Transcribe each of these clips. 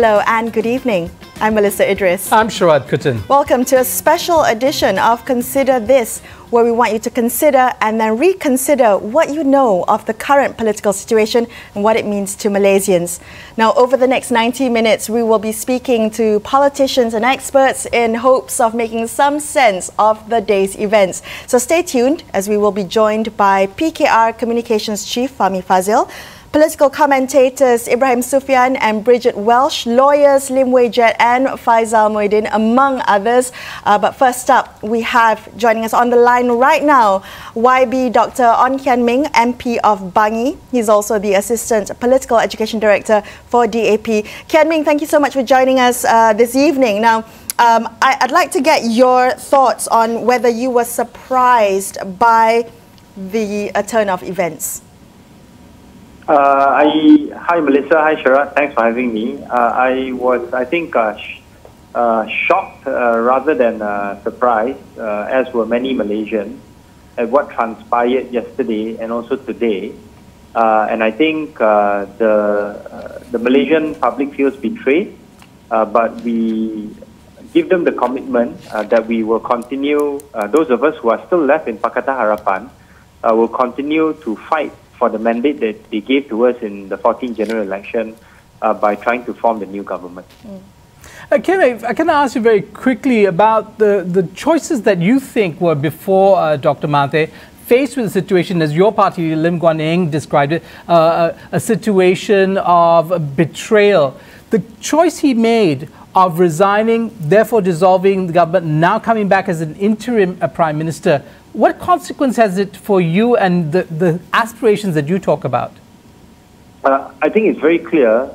Hello and good evening. I'm Melisa Idris. I'm Sharaad Kuttan. Welcome to a special edition of Consider This, where we want you to consider and then reconsider what you know of the current political situation and what it means to Malaysians. Now, over the next 90 minutes, we will be speaking to politicians and experts in hopes of making some sense of the day's events. So stay tuned as we will be joined by PKR Communications Chief Fahmi Fazil, political commentators Ibrahim Sufyan and Bridget Welsh, lawyers Lim Wei Jet and Faizal Muhyiddin, among others. But first up, we have joining us on the line right now, YB Dr. On Kian Ming, MP of Bangi. He's also the Assistant Political Education Director for DAP. Kian Ming, thank you so much for joining us this evening. Now, I'd like to get your thoughts on whether you were surprised by the turn of events. Hi Melissa, hi Sharaad, thanks for having me. I was, I think, shocked rather than surprised, as were many Malaysians, at what transpired yesterday and also today. And I think the Malaysian public feels betrayed, but we give them the commitment that we will continue, those of us who are still left in Pakatan Harapan, will continue to fight for the mandate that they gave to us in the 14th general election by trying to form the new government. Can I ask you very quickly about the choices that you think were before Dr. Mahathir, faced with the situation, as your party, Lim Guan Eng, described it, a situation of betrayal. The choice he made of resigning, therefore dissolving the government, now coming back as an interim Prime Minister, what consequence has it for you and the aspirations that you talk about? I think it's very clear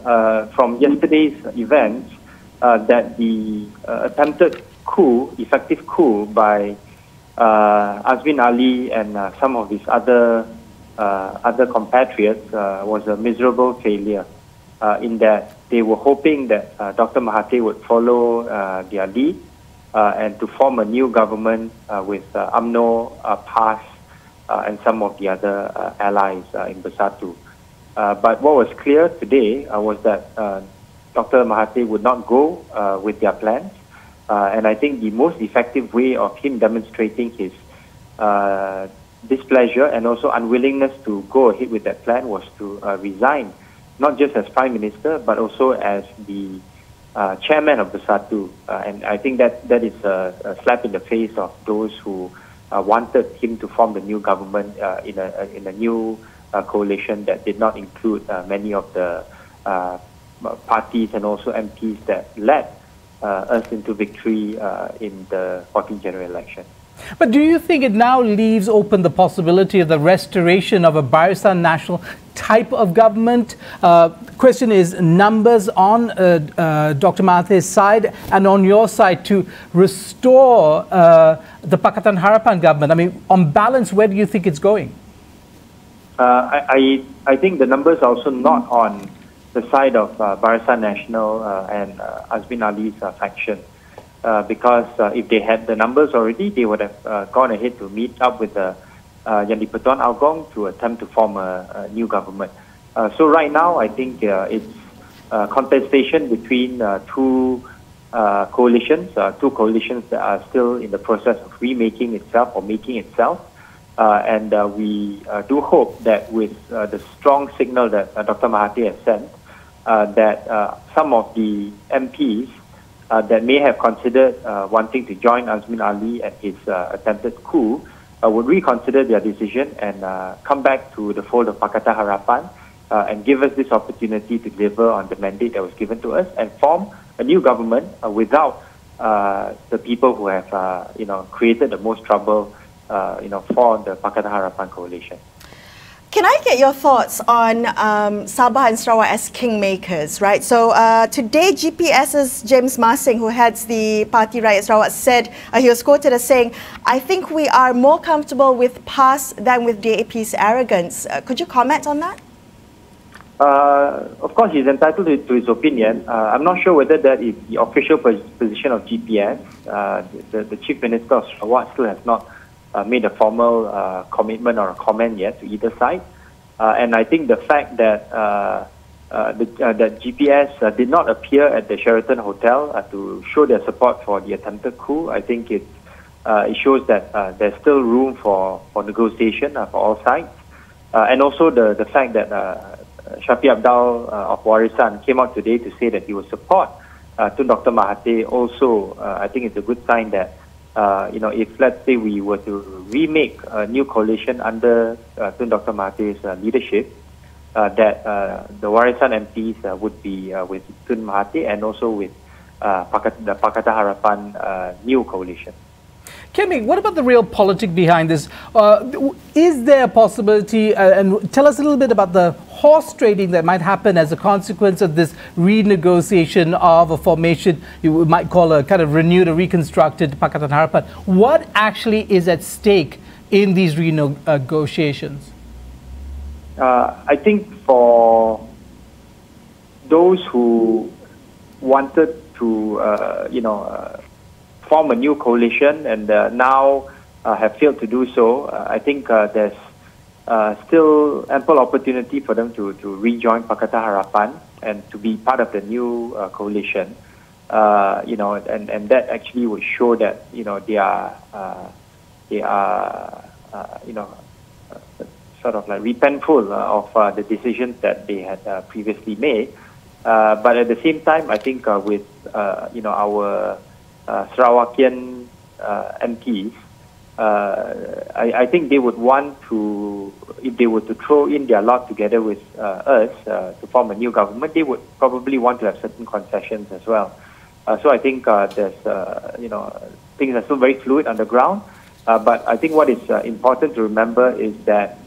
from yesterday's events that the attempted coup, effective coup by Azmin Ali and some of his other compatriots was a miserable failure in that they were hoping that Dr. Mahathir would follow their lead and to form a new government with UMNO, PAS, and some of the other allies in Bersatu. But what was clear today was that Dr. Mahathir would not go with their plans. And I think the most effective way of him demonstrating his displeasure and also unwillingness to go ahead with that plan was to resign, not just as Prime Minister, but also as the chairman of Bersatu, and I think that is a slap in the face of those who wanted him to form the new government in a new coalition that did not include many of the parties and also MPs that led us into victory in the 14th general election. But do you think it now leaves open the possibility of the restoration of a Barisan Nasional type of government? Question is numbers on Dr. Mahathir's side and on your side to restore the Pakatan Harapan government. I mean, on balance, where do you think it's going? I think the numbers are also not on the side of Barisan Nasional and Azmin Ali's faction. Because if they had the numbers already, they would have gone ahead to meet up with the Yang di-Pertuan Agong to attempt to form a new government. So right now, I think it's contestation between two coalitions that are still in the process of remaking itself or making itself. And we do hope that with the strong signal that Dr. Mahathir has sent, that some of the MPs that may have considered wanting to join Azmin Ali at his attempted coup would reconsider their decision and come back to the fold of Pakatan Harapan and give us this opportunity to deliver on the mandate that was given to us and form a new government without the people who have created the most trouble for the Pakatan Harapan coalition. Can I get your thoughts on Sabah and Sarawak as kingmakers, right? So today, GPS's James Marsing, who heads the Parti Rakyat Sarawak, said, he was quoted as saying, "I think we are more comfortable with PAS than with DAP's arrogance." Could you comment on that? Of course, he's entitled to his opinion. I'm not sure whether that is the official position of GPS. The Chief Minister of Sarawak still has not made a formal commitment or a comment yet to either side. And I think the fact that that GPS did not appear at the Sheraton Hotel to show their support for the attempted coup. I think it shows that there's still room for negotiation for all sides. And also the fact that Shafie Apdal of Warisan came out today to say that he will support Tun Dr. Mahathir also, I think it's a good sign that, if let's say we were to remake a new coalition under Tun Dr. Mahathir's leadership, that the Warisan MPs would be with Tun Mahathir and also with the Pakatan Harapan new coalition. Kemi, what about the real politic behind this? Is there a possibility, and tell us a little bit about the horse trading that might happen as a consequence of this renegotiation of a formation you might call a kind of renewed or reconstructed Pakatan Harapan? What actually is at stake in these renegotiations? I think for those who wanted to, form a new coalition and now have failed to do so, I think there's still ample opportunity for them to rejoin Pakatan Harapan and to be part of the new coalition. And that actually would show that they are sort of like repentful of the decisions that they had previously made. But at the same time, I think with our Sarawakian MPs, I think they would want to, if they were to throw in their lot together with us to form a new government, they would probably want to have certain concessions as well. So I think there's, things are still very fluid on the ground. But I think what is important to remember is that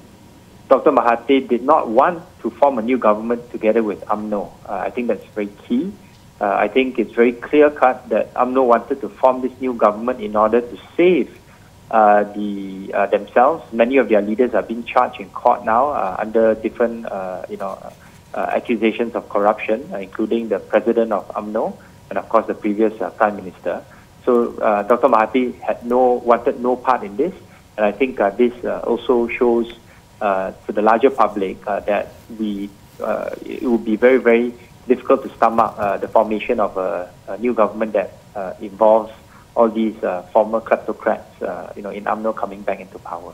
Dr. Mahathir did not want to form a new government together with UMNO. I think that's very key. I think it's very clear-cut that UMNO wanted to form this new government in order to save themselves. Many of their leaders are being charged in court now under different, accusations of corruption, including the president of UMNO and, of course, the previous prime minister. So Dr. Mahathir wanted no part in this, and I think this also shows to the larger public that it would be very, very difficult to stomach the formation of a new government that involves all these former kleptocrats, in UMNO coming back into power.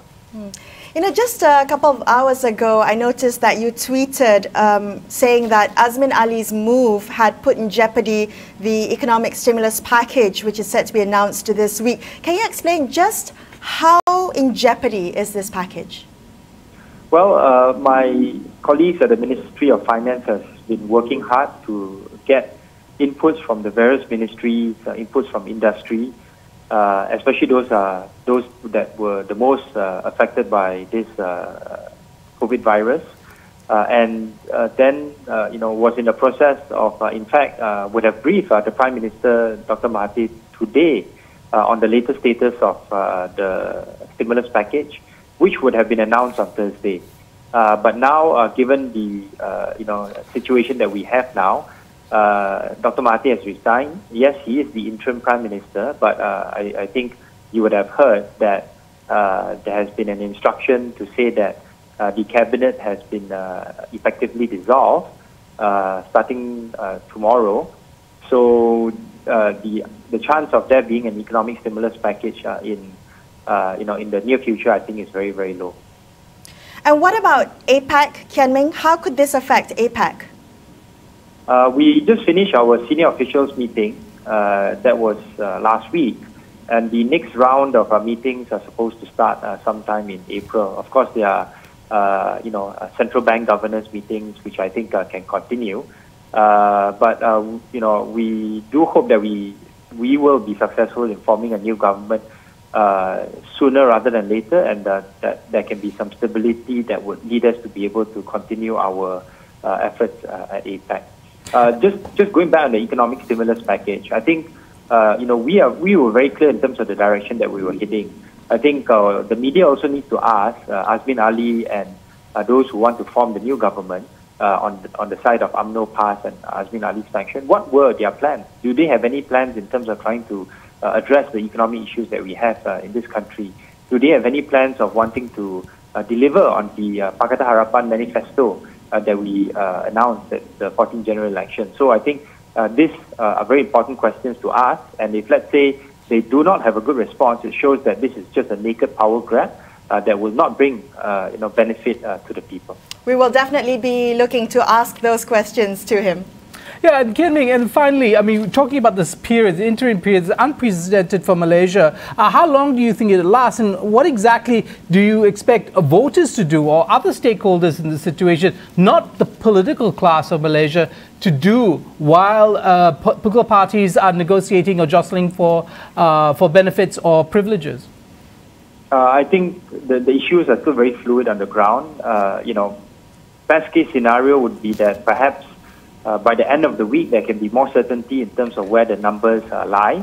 Just a couple of hours ago, I noticed that you tweeted saying that Azmin Ali's move had put in jeopardy the economic stimulus package, which is set to be announced this week. Can you explain just how in jeopardy is this package? Well, my colleagues at the Ministry of Finance has been working hard to get inputs from the various ministries, inputs from industry, especially those that were the most affected by this COVID virus, and then was in the process of, in fact, would have briefed the Prime Minister, Dr. Mahathir, today on the latest status of the stimulus package, which would have been announced on Thursday. But now, given the situation that we have now, Dr. Mahathir has resigned. Yes, he is the interim Prime Minister, but I think you would have heard that there has been an instruction to say that the cabinet has been effectively dissolved starting tomorrow. So the chance of there being an economic stimulus package in the near future, I think is very, very low. And what about APAC, Kian Ming? How could this affect APAC? We just finished our senior officials meeting. That was last week. And the next round of our meetings are supposed to start sometime in April. Of course, there are, central bank governors meetings, which I think can continue. But we do hope that we will be successful in forming a new government sooner rather than later, and that there can be some stability that would lead us to be able to continue our efforts at APAC. Just going back on the economic stimulus package, I think we were very clear in terms of the direction that we were heading. I think the media also needs to ask Azmin Ali and those who want to form the new government on the side of UMNO PAS and Azmin Ali's faction, what were their plans? Do they have any plans in terms of trying to address the economic issues that we have in this country? Do they have any plans of wanting to deliver on the Pakatan Harapan manifesto that we announced at the 14th general election. So I think these are very important questions to ask, and if, let's say, they do not have a good response, it shows that this is just a naked power grab that will not bring benefit to the people. We will definitely be looking to ask those questions to him. Yeah, and Kian Ming, and finally, I mean, talking about this period, the interim period is unprecedented for Malaysia. How long do you think it will last, and what exactly do you expect voters to do, or other stakeholders in the situation, not the political class of Malaysia, to do while political parties are negotiating or jostling for benefits or privileges? I think the issues are still very fluid on the ground. Best case scenario would be that perhaps by the end of the week, there can be more certainty in terms of where the numbers lie,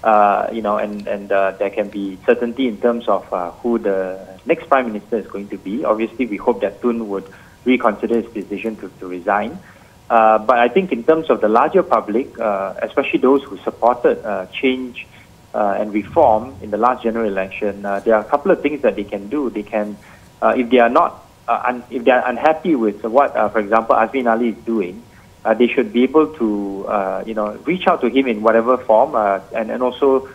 and there can be certainty in terms of who the next Prime Minister is going to be. Obviously, we hope that Tun would reconsider his decision to resign. But I think in terms of the larger public, especially those who supported change and reform in the last general election, there are a couple of things that they can do. They can, if they are not, if they are unhappy with what, for example, Azmin Ali is doing, they should be able to, reach out to him in whatever form, and also,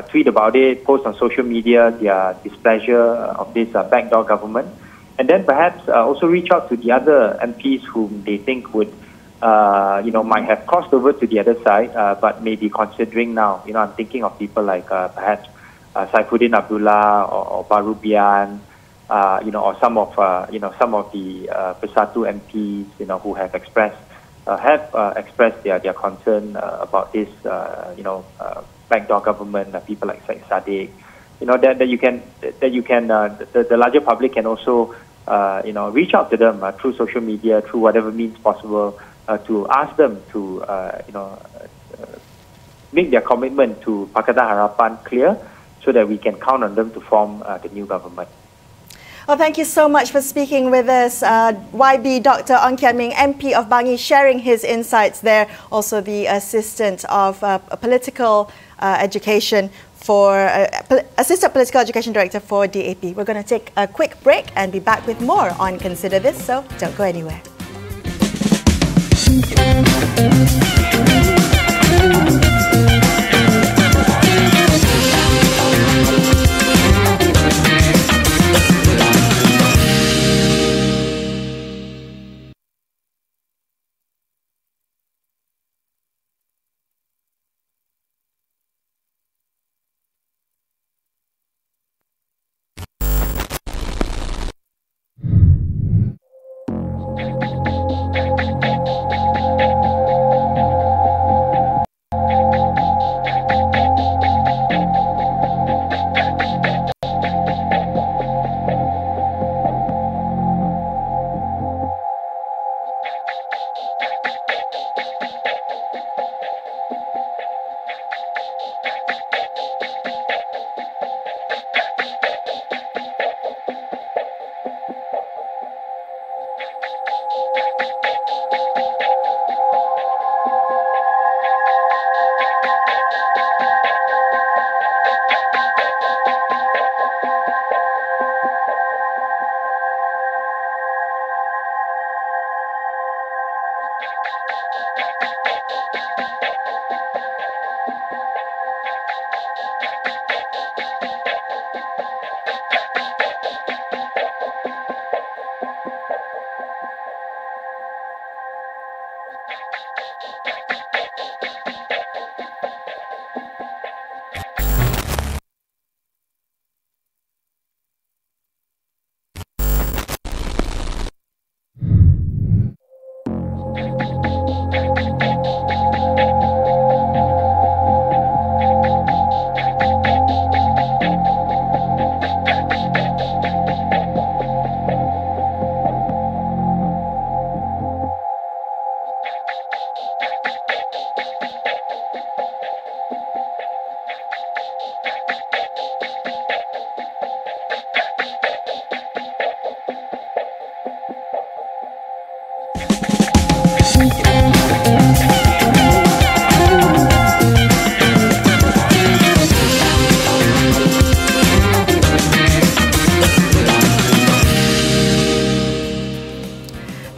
tweet about it, post on social media their displeasure of this backdoor government, and then perhaps also reach out to the other MPs whom they think would, might have crossed over to the other side, but may be considering now. I'm thinking of people like perhaps Saifuddin Abdullah or Barubian. Or some of the Bersatu MPs, who have expressed their concern about this, backdoor government. People like Syed Saddiq, the larger public can also, reach out to them through social media, through whatever means possible, to ask them to, make their commitment to Pakatan Harapan clear, so that we can count on them to form the new government. Well, thank you so much for speaking with us, YB Dr. Ong Kian Ming, MP of Bangi, sharing his insights there. Also the Assistant of Political Education for Assistant Political Education Director for DAP. We're going to take a quick break and be back with more on Consider This, so don't go anywhere.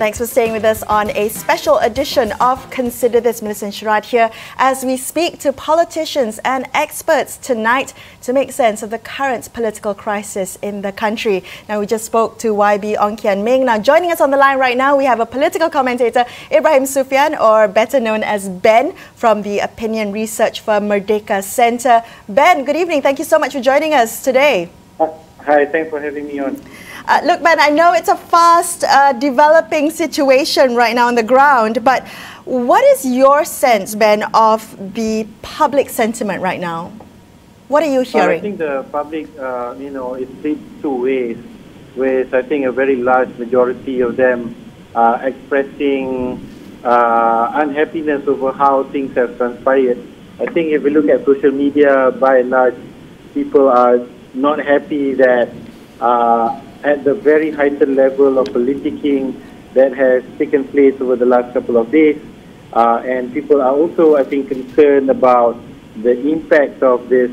Thanks for staying with us on a special edition of Consider This. Melisa and Sharaad here as we speak to politicians and experts tonight to make sense of the current political crisis in the country. Now, we just spoke to YB Ong Kian Ming. Now, joining us on the line right now, we have a political commentator, Ibrahim Sufyan, or better known as Ben, from the opinion research firm Merdeka Centre. Ben, good evening. Thank you so much for joining us today. Hi, thanks for having me on. Look, Ben, I know it's a fast developing situation right now on the ground, but what is your sense, Ben, of the public sentiment right now? What are you hearing? I think the public, it leads two ways, with I think a very large majority of them expressing unhappiness over how things have transpired. I think if we look at social media, by and large, people are not happy that at the very heightened level of politicking that has taken place over the last couple of days. And people are also, I think, concerned about the impact of this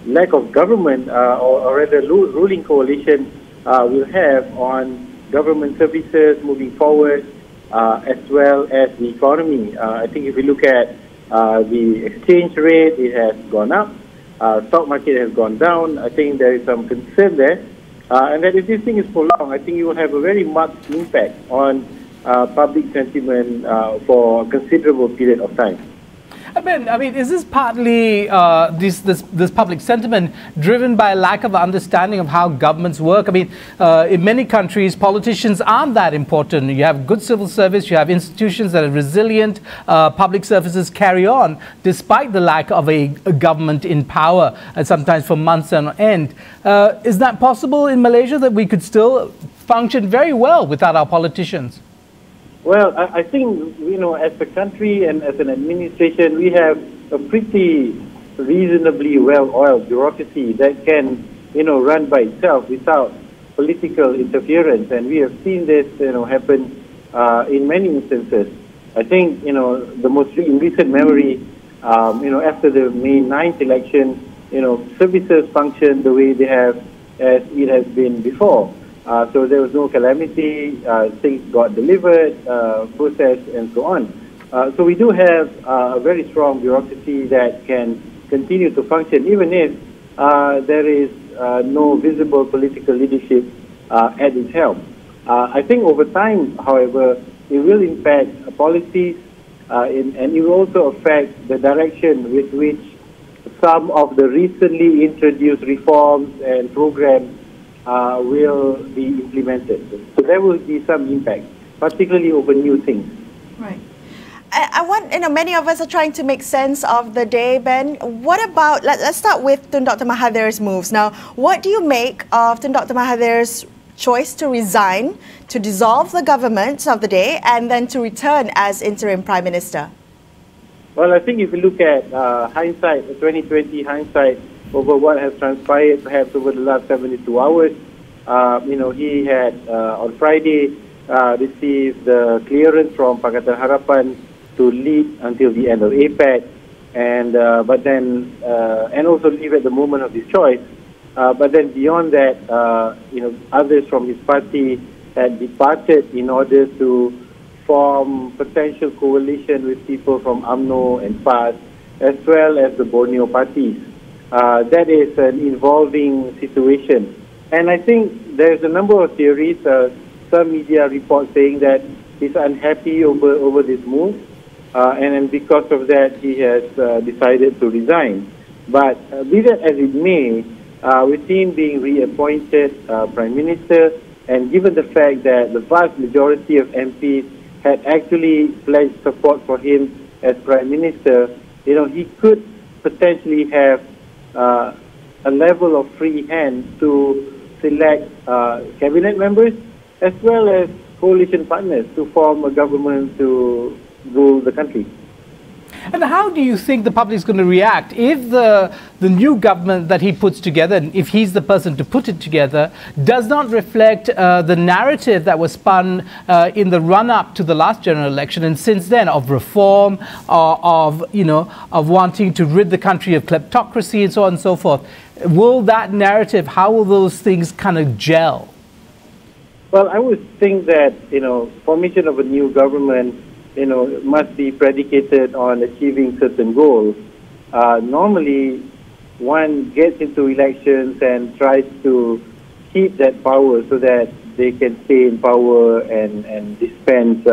lack of government, or rather ruling coalition will have on government services moving forward, as well as the economy. I think if we look at the exchange rate, it has gone up. Stock market has gone down. I think there is some concern there. And that if this thing is prolonged, I think it will have a very marked impact on public sentiment for a considerable period of time. Ben, I mean, is this partly this public sentiment driven by a lack of understanding of how governments work? I mean, in many countries, politicians aren't that important. You have good civil service, you have institutions that are resilient, public services carry on despite the lack of a government in power, and sometimes for months on end. Is that possible in Malaysia, that we could still function very well without our politicians? Well, I think, as a country and as an administration, we have a pretty reasonably well-oiled bureaucracy that can, run by itself without political interference. And we have seen this, happen in many instances. I think, the most in recent memory, after the May 9th election, services functioned the way they have as it has been before. So there was no calamity, things got delivered, processed, and so on. So we do have a very strong bureaucracy that can continue to function, even if there is no visible political leadership at its helm. I think over time, however, it will impact policies, and it will also affect the direction with which some of the recently introduced reforms and programs will be implemented. So there will be some impact, particularly over new things. Right. I want, many of us are trying to make sense of the day, Ben. What about, let's start with Tun Dr. Mahathir's moves. Now, what do you make of Tun Dr. Mahathir's choice to resign, to dissolve the government of the day, and then to return as interim Prime Minister? Well, I think if you look at hindsight, 2020 hindsight, over what has transpired perhaps over the last 72 hours. He had on Friday received the clearance from Pakatan Harapan to lead until the end of APEC, and also leave at the moment of his choice. But then beyond that, others from his party had departed in order to form potential coalition with people from UMNO and PAS, as well as the Borneo parties. That is an evolving situation. And I think there's a number of theories, some media reports saying that he's unhappy over this move, and because of that he has decided to resign. But be that as it may, with him being reappointed Prime Minister, and given the fact that the vast majority of MPs had actually pledged support for him as Prime Minister, he could potentially have a level of free hand to select cabinet members as well as coalition partners to form a government to rule the country. And how do you think the public is going to react if the new government that he puts together, and if he's the person to put it together, does not reflect the narrative that was spun in the run-up to the last general election, and since then, of reform, of wanting to rid the country of kleptocracy and so on and so forth? Will that narrative, how will those things kind of gel? Well, I would think that, formation of a new government, must be predicated on achieving certain goals. Normally, one gets into elections and tries to keep that power so that they can stay in power and dispense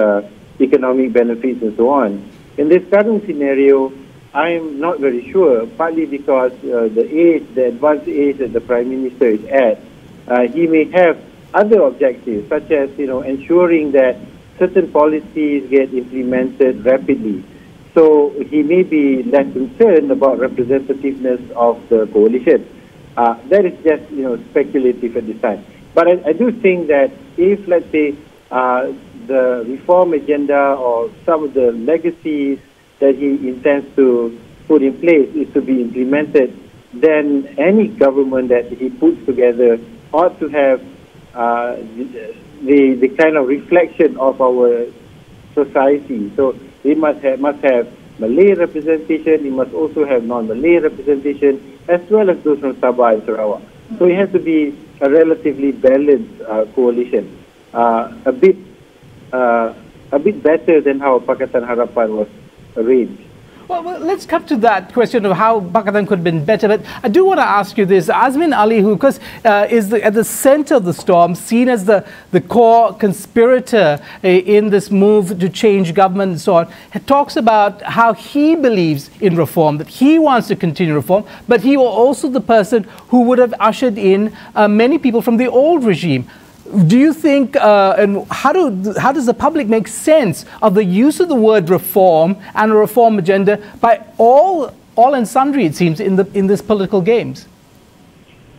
economic benefits and so on. In this current scenario, I'm not very sure, partly because the advanced age that the Prime Minister is at, he may have other objectives, such as, ensuring that certain policies get implemented rapidly. So he may be less concerned about representativeness of the coalition. That is just, speculative at this time. But I do think that if, let's say, the reform agenda or some of the legacies that he intends to put in place is to be implemented, then any government that he puts together ought to have the kind of reflection of our society. So it must have Malay representation, it must also have non-Malay representation, as well as those from Sabah and Sarawak. So it has to be a relatively balanced coalition, a bit better than how Pakatan Harapan was arranged. Well, let's come to that question of how Pakatan could have been better. But I do want to ask you this. Azmin Ali, who, of course, is at the center of the storm, seen as the core conspirator in this move to change government and so on, talks about how he believes in reform, that he wants to continue reform, but he was also the person who would have ushered in many people from the old regime. Do you think, and how does the public make sense of the use of the word reform and a reform agenda by all and sundry, it seems, in this political games?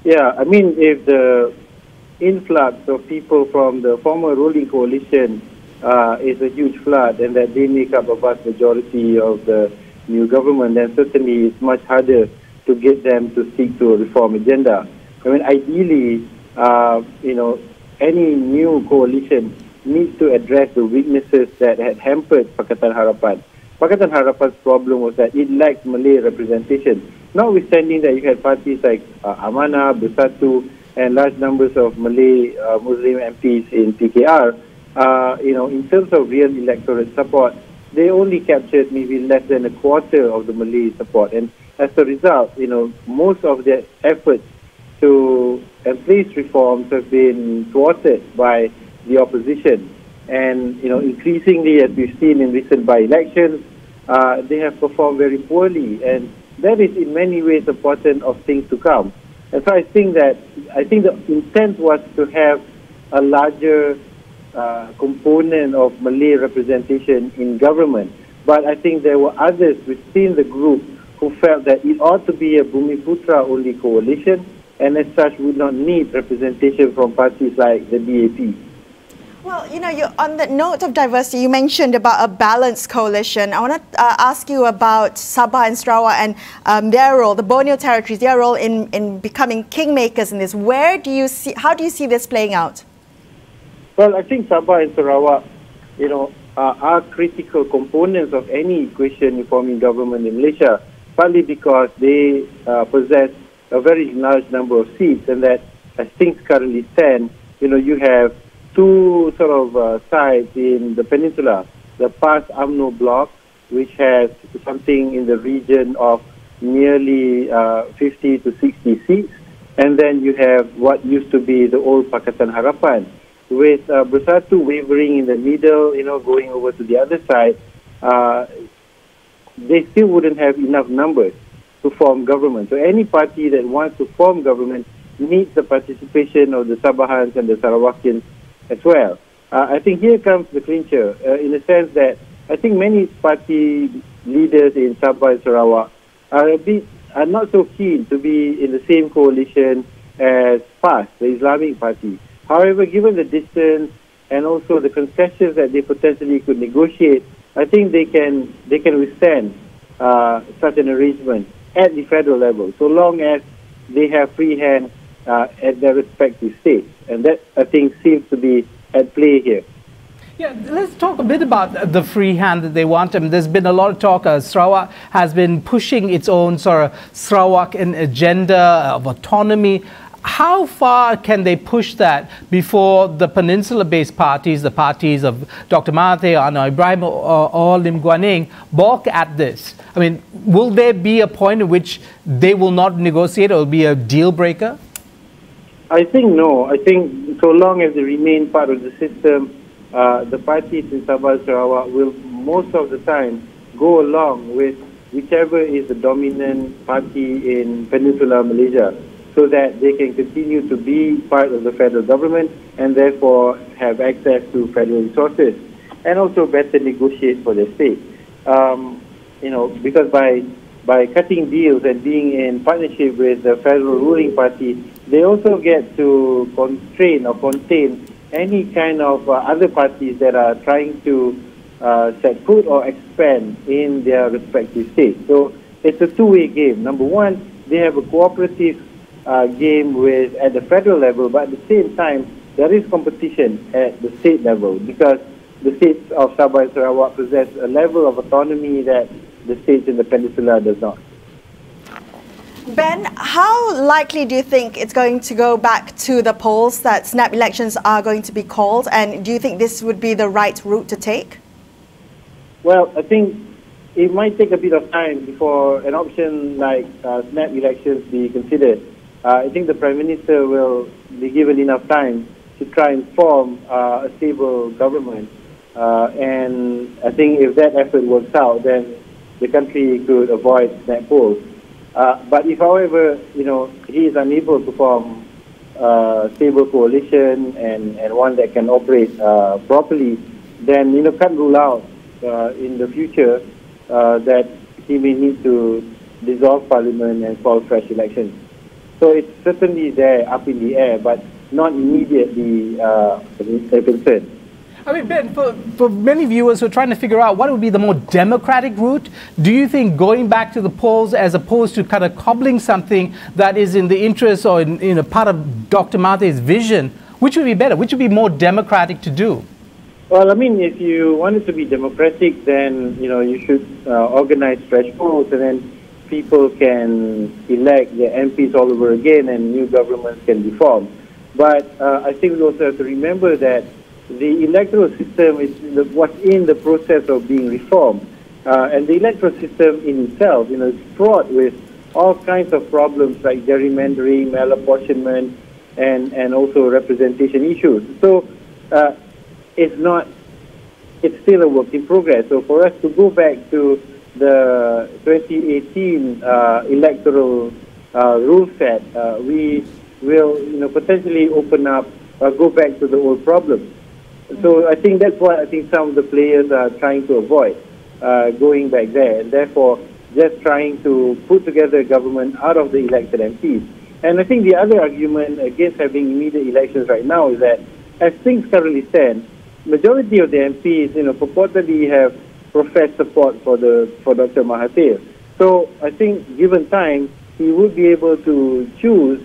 Yeah, I mean, if the influx of people from the former ruling coalition is a huge flood and that they make up a vast majority of the new government, then certainly it's much harder to get them to stick to a reform agenda. I mean, ideally, any new coalition needs to address the weaknesses that had hampered Pakatan Harapan. Pakatan Harapan's problem was that it lacked Malay representation. Notwithstanding that you had parties like Amanah, Bersatu, and large numbers of Malay Muslim MPs in PKR, in terms of real electorate support, they only captured maybe less than a quarter of the Malay support. And as a result, most of their efforts to embrace reforms have been thwarted by the opposition. And, increasingly, as we've seen in recent by-elections, they have performed very poorly. And that is in many ways a portent of things to come. And so I think the intent was to have a larger component of Malay representation in government. But I think there were others within the group who felt that it ought to be a Bumiputra-only coalition, and as such would not need representation from parties like the DAP. Well, on the note of diversity, you mentioned about a balanced coalition. I want to ask you about Sabah and Sarawak and their role, the Borneo territories, their role in becoming kingmakers in this. How do you see this playing out? Well, I think Sabah and Sarawak, are critical components of any equation in forming government in Malaysia, partly because they possess a very large number of seats, and that as things currently stand, you have two sort of sides in the peninsula. The PAS UMNO bloc, which has something in the region of nearly 50 to 60 seats, and then you have what used to be the old Pakatan Harapan, with Bersatu wavering in the middle, going over to the other side. They still wouldn't have enough numbers to form government. So any party that wants to form government needs the participation of the Sabahans and the Sarawakians as well. I think here comes the clincher, in the sense that I think many party leaders in Sabah and Sarawak are not so keen to be in the same coalition as PAS, the Islamic Party. However, given the distance and also the concessions that they potentially could negotiate, I think they can withstand such an arrangement at the federal level, so long as they have free hand at their respective states. And that, I think, seems to be at play here. Yeah, let's talk a bit about the free hand that they want. I mean, there's been a lot of talk. Sarawak has been pushing its own sort of Sarawak agenda of autonomy. how far can they push that before the peninsula-based parties, the parties of Dr. Mahathir, Anwar Ibrahim, or Lim Guan Eng, balk at this? I mean, will there be a point in which they will not negotiate or will be a deal breaker? I think no. I think so long as they remain part of the system, the parties in Sabah and Sarawak will most of the time go along with whichever is the dominant party in Peninsular Malaysia, so that they can continue to be part of the federal government and therefore have access to federal resources and also better negotiate for their state. Because by cutting deals and being in partnership with the federal ruling party, they also get to constrain or contain any kind of other parties that are trying to set foot or expand in their respective states. So it's a two-way game. Number one, they have a cooperative game at the federal level, but at the same time, there is competition at the state level because the states of Sabah and Sarawak possess a level of autonomy that the states in the peninsula does not. Ben, how likely do you think it's going to go back to the polls that snap elections are going to be called, and do you think this would be the right route to take? Well, I think it might take a bit of time before an option like snap elections be considered. I think the Prime Minister will be given enough time to try and form a stable government. And I think if that effort works out, then the country could avoid snap polls. But if, however, he is unable to form a stable coalition and one that can operate properly, then, can't rule out in the future that he may need to dissolve Parliament and call fresh elections. So it's certainly there, up in the air, but not immediately a concern. I mean, Ben, for many viewers who are trying to figure out what would be the more democratic route, do you think going back to the polls as opposed to kind of cobbling something that is in the interest or in a part of Dr. Mahathir's vision, which would be better? Which would be more democratic to do? Well, I mean, if you want it to be democratic, then, you should organize fresh polls and then people can elect their MPs all over again and new governments can be formed. But I think we also have to remember that the electoral system is what's in the process of being reformed. And the electoral system in itself, is fraught with all kinds of problems like gerrymandering, malapportionment, and also representation issues. So it's still a work in progress. So for us to go back to the 2018 electoral rule set, we will potentially open up or go back to the old problems. So I think that's what I think some of the players are trying to avoid, going back there, and therefore just trying to put together a government out of the elected MPs. And I think the other argument against having immediate elections right now is that as things currently stand, majority of the MPs, purportedly have professed support for Dr. Mahathir. So I think given time, he would be able to choose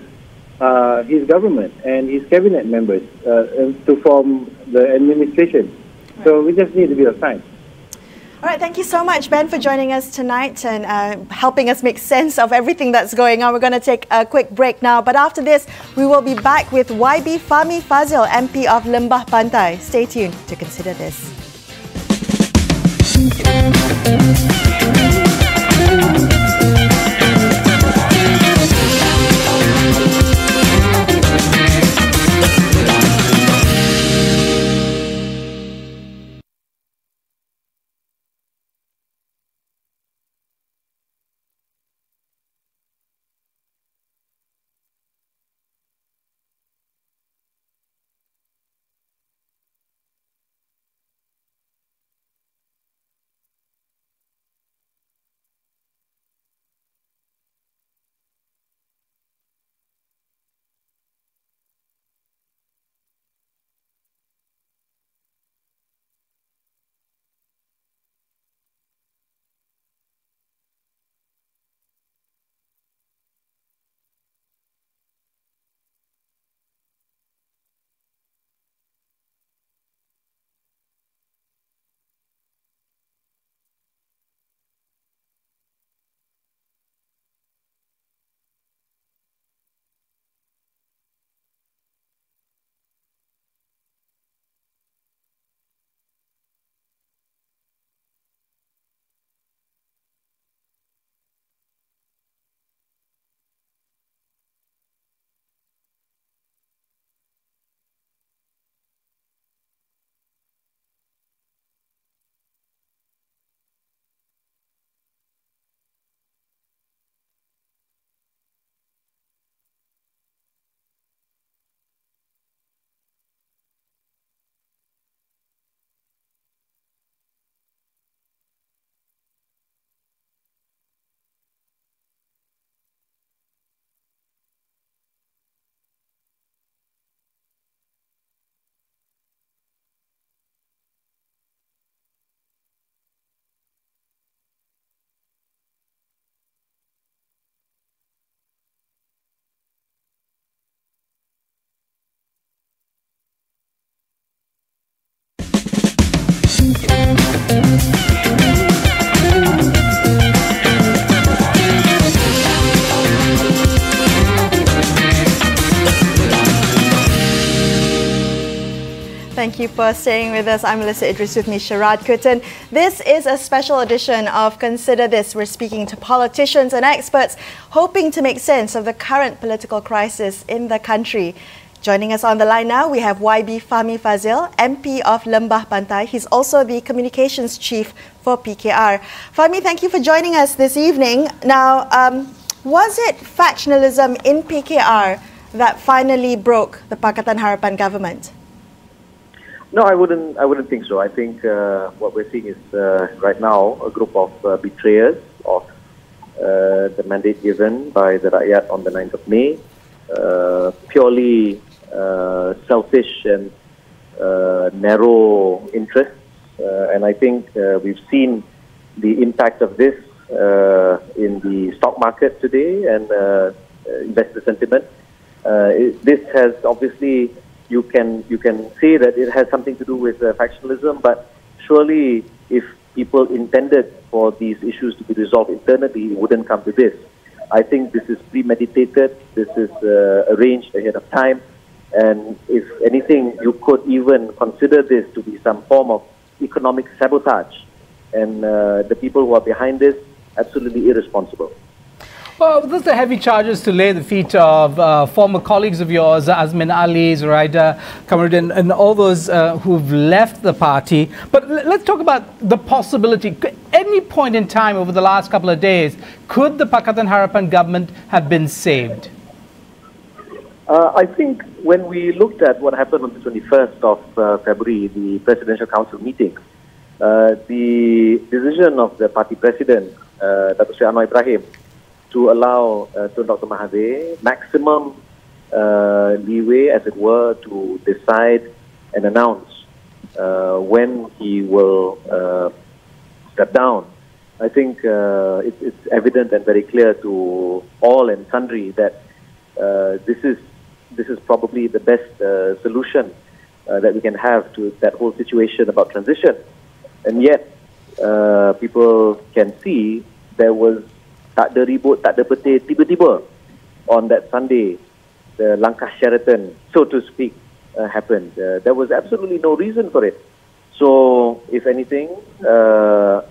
his government and his cabinet members to form the administration. Right. So we just need a bit of time. All right, thank you so much, Ben, for joining us tonight and helping us make sense of everything that's going on. We're going to take a quick break now, but after this, we will be back with YB Fahmi Fazil, MP of Lembah Pantai. Stay tuned to consider this. Thank you for staying with us. I'm Melisa Idris, with me Sharaad, Kuttan. This is a special edition of Consider This. We're speaking to politicians and experts hoping to make sense of the current political crisis in the country. Joining us on the line now, we have YB Fahmi Fazil, MP of Lembah Pantai. He's also the Communications Chief for PKR. Fahmi, thank you for joining us this evening. Now, was it factionalism in PKR that finally broke the Pakatan Harapan government? No, I wouldn't think so. I think what we're seeing is right now a group of betrayers of the mandate given by the Rakyat on the 9th of May, purely selfish and narrow interests. And I think we've seen the impact of this in the stock market today and investor sentiment. This has obviously, you can say that it has something to do with factionalism, but surely if people intended for these issues to be resolved internally, it wouldn't come to this. I think this is premeditated, this is arranged ahead of time, and if anything, you could even consider this to be some form of economic sabotage, and the people who are behind this, absolutely irresponsible. Well, those are heavy charges to lay the feet of former colleagues of yours, Azmin Ali, Zuraida, Kamarudin, and all those who've left the party. But let's talk about the possibility. Any point in time over the last couple of days, could the Pakatan Harapan government have been saved? I think when we looked at what happened on the 21st of February, the Presidential Council meeting, the decision of the party president, Dr. Sri Anwar Ibrahim, to allow Dr. Mahathir maximum leeway, as it were, to decide and announce when he will step down. I think it's evident and very clear to all and sundry that this is probably the best solution that we can have to that whole situation about transition. And yet, people can see there was tak ada ribut, tak ada petir, tiba-tiba on that Sunday, the langkah Sheraton, so to speak, happened. There was absolutely no reason for it. So, if anything, the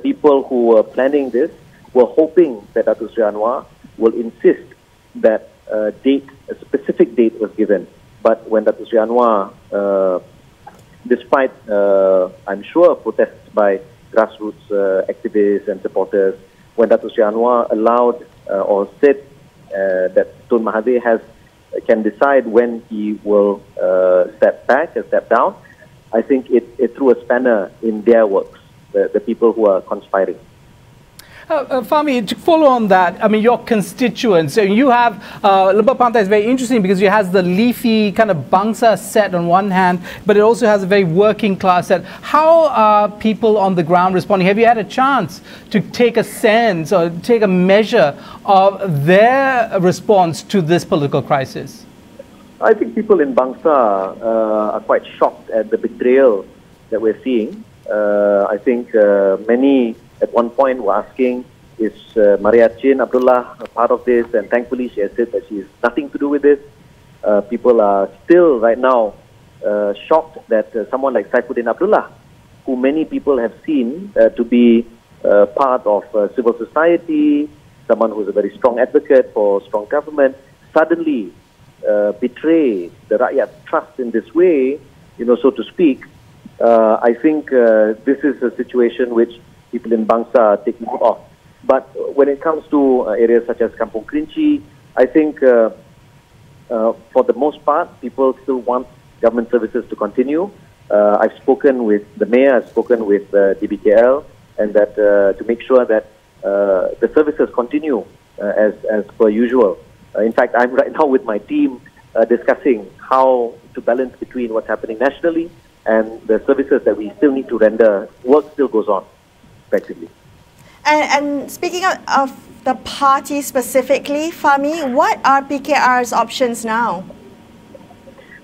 people who were planning this were hoping that Datuk Sri Anwar will insist that a specific date was given. But when Datuk Sri Anwar, despite, I'm sure, protests by grassroots activists and supporters, when Datuk Sri Anwar allowed or said that Tun Mahathir can decide when he will step back and step down, I think it threw a spanner in their works, the people who are conspiring. Fahmi, to follow on that, I mean, your constituents, you have, Lembah Pantai is very interesting because it has the leafy kind of bangsa set on one hand, but it also has a very working class set. How are people on the ground responding? Have you had a chance to take a sense or take a measure of their response to this political crisis? I think people in Bangsa are quite shocked at the betrayal that we're seeing. I think many at one point were asking, is Maria Chin Abdullah a part of this? And thankfully she has said that she has nothing to do with this. People are still right now shocked that someone like Saifuddin Abdullah, who many people have seen to be part of civil society, someone who's a very strong advocate for strong government, suddenly betray the Rakyat trust in this way, so to speak. I think this is a situation which people in Bangsa are taking note of. But when it comes to areas such as Kampung Kerinci, I think for the most part, people still want government services to continue. I've spoken with the mayor, I've spoken with DBKL, and that to make sure that the services continue as per usual. In fact, I'm right now with my team discussing how to balance between what's happening nationally and the services that we still need to render. Work still goes on, effectively. And speaking of the party specifically, Fahmi, what are PKR's options now?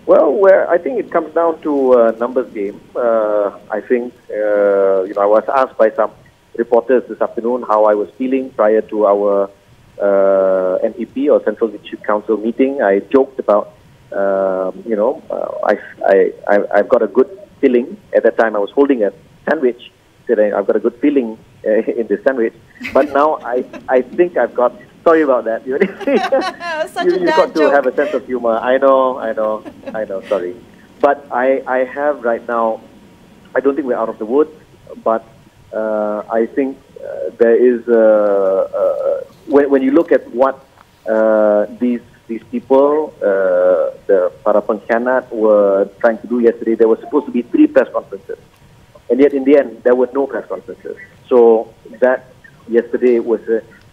Well, I think it comes down to a numbers game. I think, I was asked by some reporters this afternoon how I was feeling prior to our NEP or Central Leadership Council meeting. I joked about, I've got a good feeling. At that time, I was holding a sandwich. Said I've got a good feeling in this sandwich. But now I think I've got. Sorry about that. You've got to have a sense of humor. I know. Sorry, but I have right now. I don't think we're out of the woods, but I think there is when you look at what these people, the para pengkhianat, were trying to do yesterday. There were supposed to be 3 press conferences, and yet in the end there were no press conferences. So that yesterday was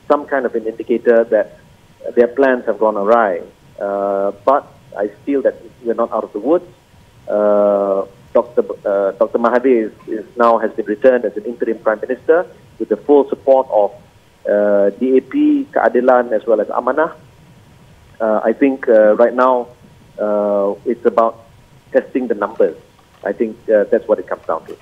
some kind of an indicator that their plans have gone awry. But I feel that we're not out of the woods. Dr. Mahathir now has been returned as an interim Prime Minister with the full support of DAP, Keadilan, as well as Amanah. I think right now it's about testing the numbers. I think that's what it comes down to.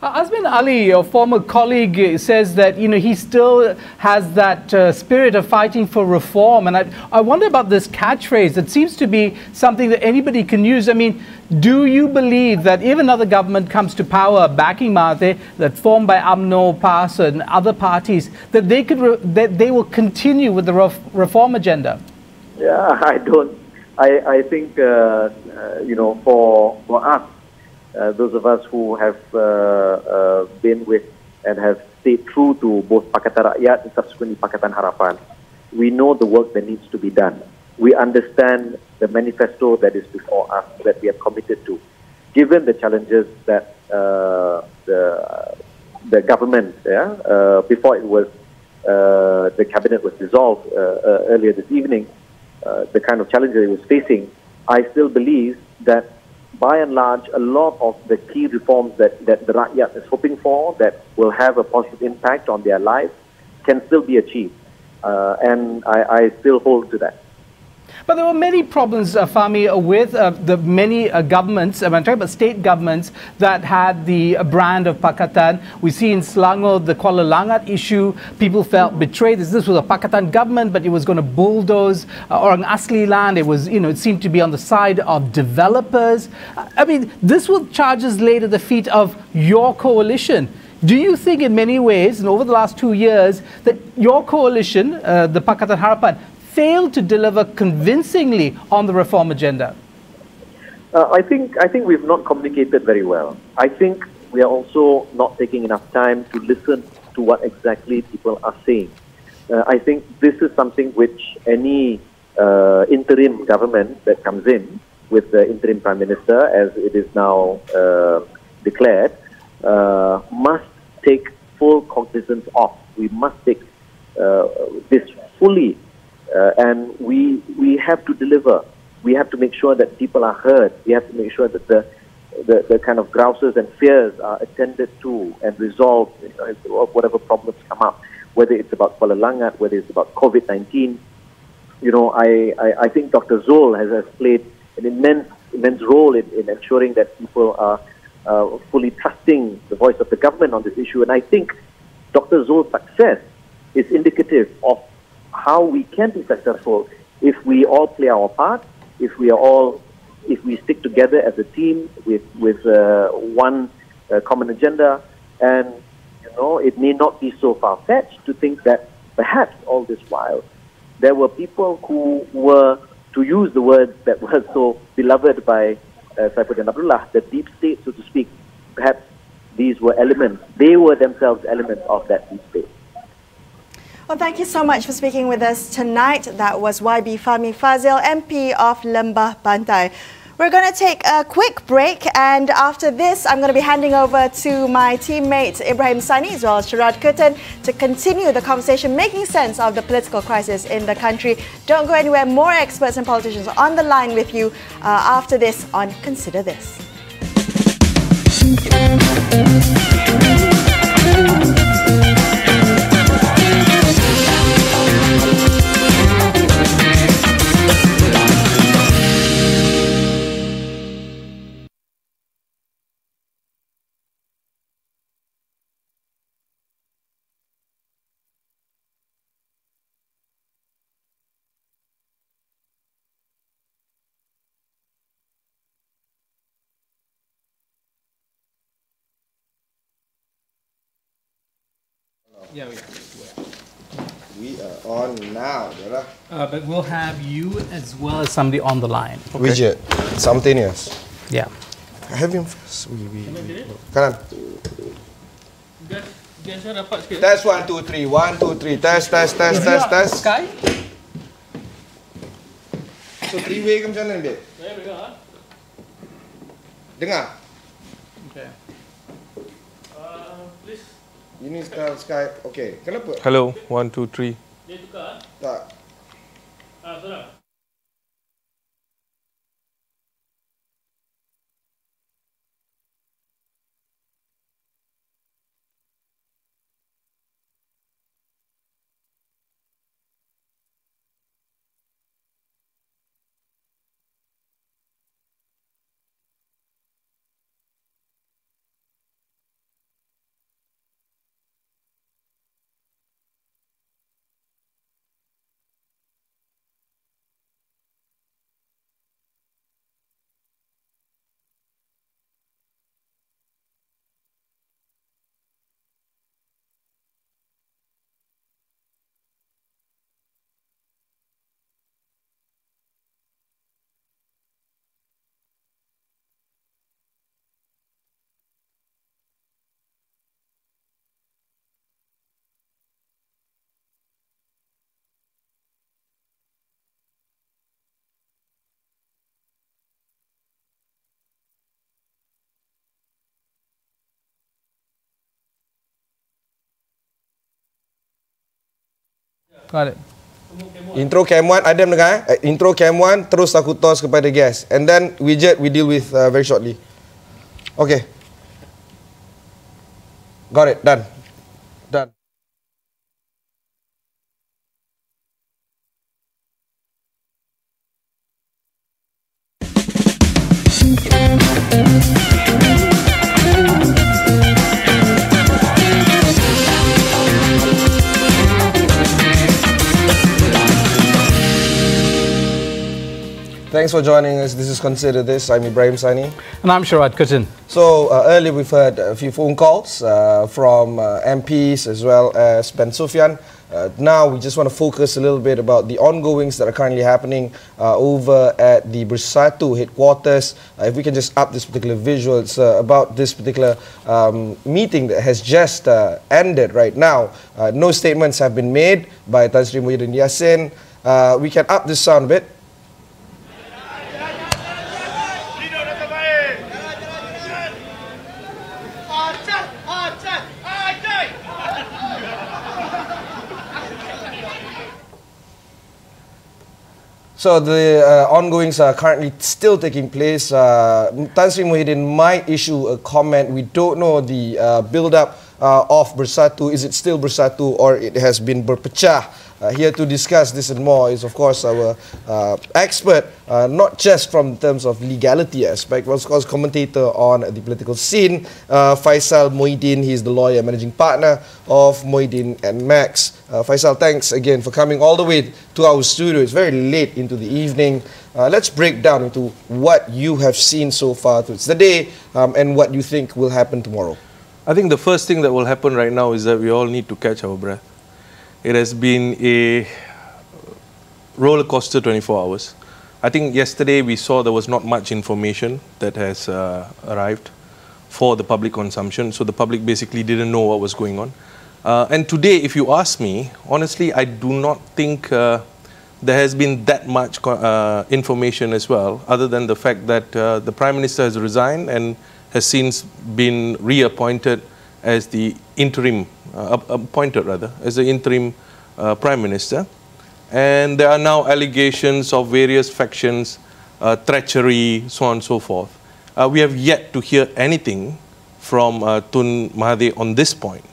Azmin Ali, your former colleague, says that he still has that spirit of fighting for reform, and I wonder about this catchphrase. It seems to be something that anybody can use. I mean, do you believe that if another government comes to power backing Mahathir, that formed by UMNO, PAS, and other parties, that they will continue with the reform agenda? Yeah, I don't. I think for us. Those of us who have been with and have stayed true to both Pakatan Rakyat and subsequently Pakatan Harapan, we know the work that needs to be done. We understand the manifesto that is before us, that we are committed to. Given the challenges that the government, before it was the cabinet was dissolved earlier this evening, the kind of challenges it was facing, I still believe that by and large, a lot of the key reforms that the Rakyat is hoping for, that will have a positive impact on their lives, can still be achieved. And I still hold to that. But there were many problems, Fahmi, with the many governments, I'm talking about state governments, that had the brand of Pakatan. We see in Selangor, the Kuala Langat issue, people felt betrayed. This was a Pakatan government, but it was going to bulldoze Orang Asli land. It was, it seemed to be on the side of developers. I mean, this was charges laid at the feet of your coalition. Do you think in many ways, and over the last 2 years, that your coalition, the Pakatan Harapan, failed to deliver convincingly on the reform agenda? I think we've not communicated very well. I think we are also not taking enough time to listen to what exactly people are saying. I think this is something which any interim government that comes in with the interim Prime Minister, as it is now declared, must take full cognizance of. We must take this fully. And we have to deliver. We have to make sure that people are heard. We have to make sure that the kind of grouses and fears are attended to and resolved, whatever problems come up, whether it's about Kuala Langat, whether it's about COVID-19. I think Dr. Zul has played an immense role in ensuring that people are fully trusting the voice of the government on this issue. And I think Dr. Zul's success is indicative of how we can be successful if we all play our part, if we stick together as a team with one common agenda. And it may not be so far-fetched to think that perhaps all this while there were people who were, to use the words that were so beloved by Saifuddin Abdullah, the deep state, so to speak. Perhaps these were elements, they were themselves elements of that deep state. Well, thank you so much for speaking with us tonight. That was YB Fahmi Fazil, MP of Lembah Bantai. We're going to take a quick break, and after this, I'm going to be handing over to my teammate Ibrahim Sani as well as Sharaad Kuttan to continue the conversation, making sense of the political crisis in the country. Don't go anywhere. More experts and politicians on the line with you after this on Consider This. Yeah, we are. We are on now, brother. But we'll have you as well as somebody on the line. Widget, simultaneous. Yeah. I have him first. Kanan. Test 1, 2, 3. 1, 2, 3. Test. Sky? So 3-way ke macam mana dia? Saya dengar. Dengar? Okay. Please. Ini Skype. Okay. Kenapa? Hello, 1, 2, 3. Dia tukar? Tak. Sudah. Got it. Intro cam 1, Adam dengar intro cam 1, terus aku toss kepada guest. And then widget we deal with very shortly. Okay. Got it, done. Done. Thanks for joining us. This is Consider This. I'm Ibrahim, Sani. And I'm Sharaad, Kuttan. So earlier we've heard a few phone calls from MPs as well as Ben Sufyan. Now we just want to focus a little bit about the ongoings that are currently happening over at the Bersatu headquarters. If we can just up this particular visual, it's about this particular meeting that has just ended right now. No statements have been made by Tan Sri Muhyiddin Yassin. We can up this sound a bit. So the ongoings are currently still taking place. Tan Sri Muhyiddin might issue a comment. We don't know the build-up of Bersatu. Is it still Bersatu or it has been berpecah? Here to discuss this and more is, of course, our expert, not just from terms of legality aspect, but of course commentator on the political scene, Faisal Muhyiddin. He's the lawyer managing partner of Muhyiddin and Max. Faisal, thanks again for coming all the way to our studio. It's very late into the evening. Let's break down into what you have seen so far through the day and what you think will happen tomorrow. I think the first thing that will happen right now is that we all need to catch our breath. It has been a roller coaster 24 hours. I think yesterday we saw there was not much information that has arrived for the public consumption, so the public basically didn't know what was going on. And today, if you ask me, honestly, I do not think there has been that much information as well, other than the fact that the Prime Minister has resigned and has since been reappointed as the interim, as the interim Prime Minister. And there are now allegations of various factions, treachery, so on and so forth. We have yet to hear anything from Tun Mahathir on this point.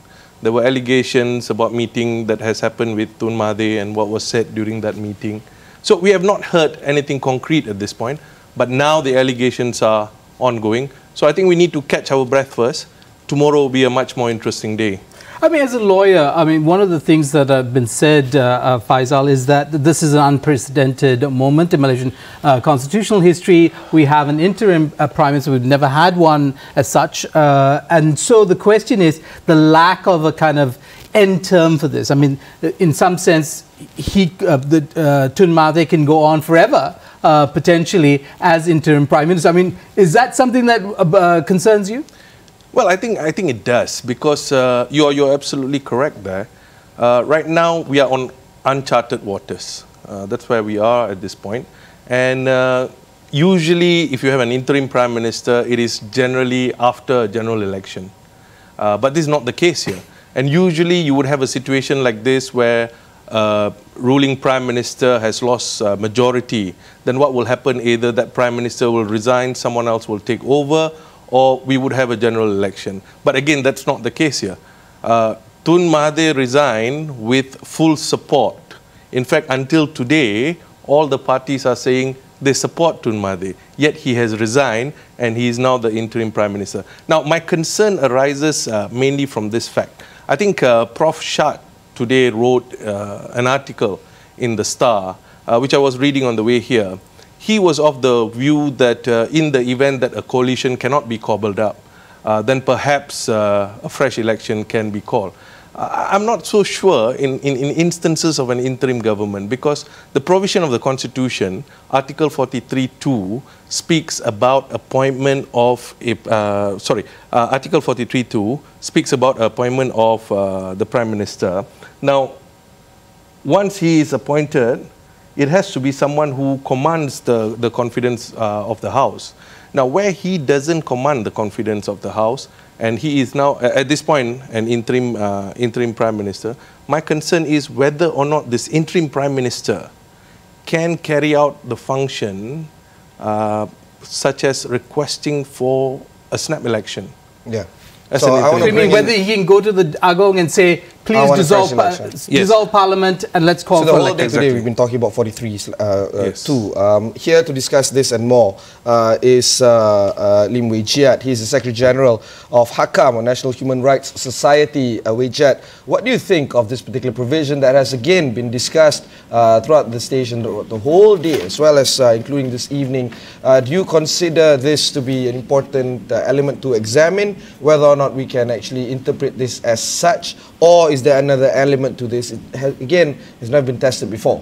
There were allegations about meeting that has happened with Tun Mahathir and what was said during that meeting. So we have not heard anything concrete at this point, but now the allegations are ongoing. So I think we need to catch our breath first. Tomorrow will be a much more interesting day. I mean, as a lawyer, I mean, one of the things that have been said, Faisal, is that this is an unprecedented moment in Malaysian constitutional history. We have an interim prime minister. We've never had one as such. And so the question is the lack of a kind of end term for this. I mean, in some sense, Tun Mahathir can go on forever, potentially, as interim prime minister. I mean, is that something that concerns you? Well, I think it does, because you're absolutely correct there. Right now, we are on uncharted waters. That's where we are at this point. And usually, if you have an interim prime minister, it is generally after a general election. But this is not the case here. And usually, you would have a situation like this where ruling prime minister has lost majority. Then what will happen? Either that prime minister will resign, someone else will take over, or we would have a general election. But again, that's not the case here. Tun Mahathir resigned with full support. In fact, until today, all the parties are saying they support Tun Mahathir. Yet he has resigned, and he is now the interim prime minister. Now, my concern arises mainly from this fact. I think Prof. Sharaad today wrote an article in The Star, which I was reading on the way here. He was of the view that in the event that a coalition cannot be cobbled up, then perhaps a fresh election can be called. I'm not so sure in instances of an interim government, because the provision of the Constitution, Article 43.2, speaks about appointment of Article 43.2 speaks about appointment of the Prime Minister. Now, once he is appointed, it has to be someone who commands the confidence of the House. Now, where he doesn't command the confidence of the House, and he is now, at this point, an interim Prime Minister, my concern is whether or not this interim Prime Minister can carry out the function such as requesting for a snap election. Yeah. So I mean, whether he can go to the Agong and say, please dissolve Parliament and let's call for election. So the whole day today we've been talking about 43(2). Here to discuss this and more is Lim Wee Jiat. He's the Secretary General of HAKAM, or National Human Rights Society. Wee Jiat, what do you think of this particular provision that has again been discussed throughout the station the whole day, as well as including this evening? Do you consider this to be an important element to examine, whether or not we can actually interpret this as such, or is there another element to this? It has, again, has never been tested before.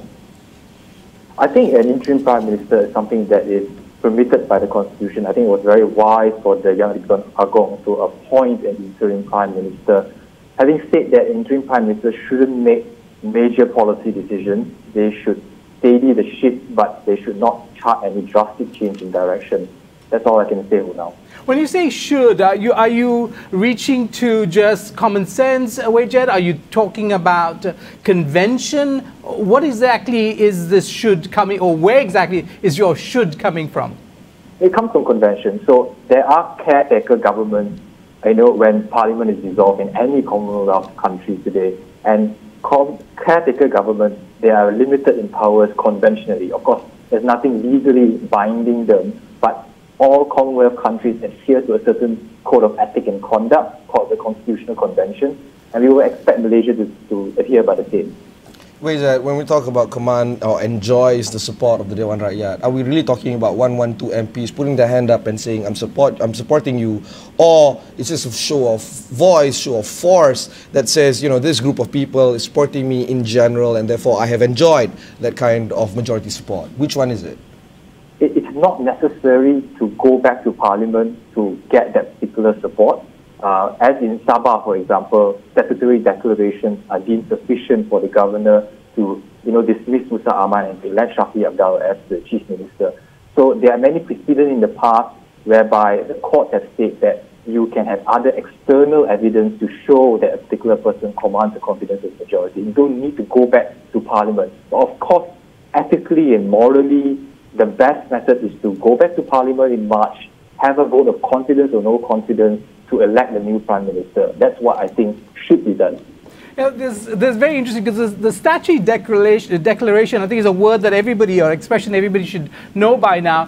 I think an interim prime minister is something that is permitted by the Constitution. I think it was very wise for the Yang Rituan Agong to appoint an interim prime minister. Having said that, interim prime minister shouldn't make major policy decisions. They should steady the ship, but they should not chart any drastic change in direction. That's all I can say for now. When you say should, are you reaching to just common sense, Wee Jiat? Are you talking about convention? What exactly is this should coming, or where exactly is your should coming from? It comes from convention. So there are caretaker governments, I know, when Parliament is dissolved in any Commonwealth country today. And caretaker governments, they are limited in powers conventionally. Of course, there's nothing legally binding them, but all Commonwealth countries adhere to a certain code of ethic and conduct called the Constitutional Convention, and we will expect Malaysia to adhere by the same. Wait, when we talk about command or enjoys the support of the Dewan Rakyat, are we really talking about 112 MPs putting their hand up and saying, I'm supporting you, or it's just a show of voice, show of force that says, you know, this group of people is supporting me in general, and therefore I have enjoyed that kind of majority support? Which one is it? It's not necessary to go back to Parliament to get that particular support. As in Sabah, for example, statutory declarations are deemed sufficient for the governor to, dismiss Musa Aman and to elect Shafi Abdullah as the chief minister. So there are many precedents in the past whereby the courts have stated that you can have other external evidence to show that a particular person commands the confidence of the majority. You don't need to go back to Parliament. But of course, ethically and morally, the best method is to go back to Parliament in March, have a vote of confidence or no confidence to elect the new Prime Minister. That's what I think should be done. Yeah, this is very interesting, because the statute declaration, I think, is a word that everybody, or expression everybody should know by now.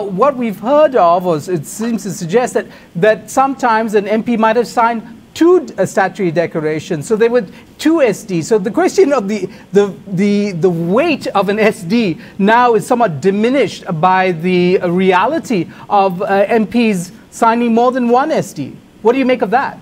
What we've heard of, or it seems to suggest that sometimes an MP might have signed two statutory decorations. So there were two SD. So the question of the weight of an SD now is somewhat diminished by the reality of MPs signing more than one SD. What do you make of that?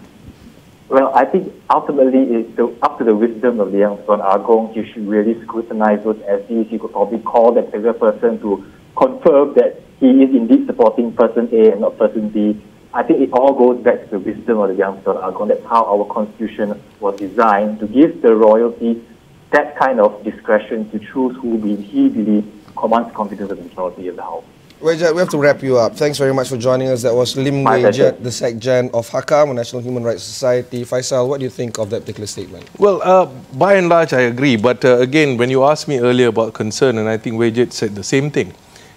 Well, I think ultimately it's up to the wisdom of the Yang Persatuan Agong. You should really scrutinize those SDs. You could probably call that particular person to confirm that he is indeed supporting person A and not person B. I think it all goes back to the wisdom of the Yang Persatuan Agong. That's how our constitution was designed, to give the royalty that kind of discretion to choose who he believes commands confidence of the majority of the House. Wejat, we have to wrap you up. Thanks very much for joining us. That was Lim Wejat, the Sekjen of HAKAM, National Human Rights Society. Faisal, what do you think of that particular statement? Well, by and large, I agree. But again, when you asked me earlier about concern, and I think Wejat said the same thing,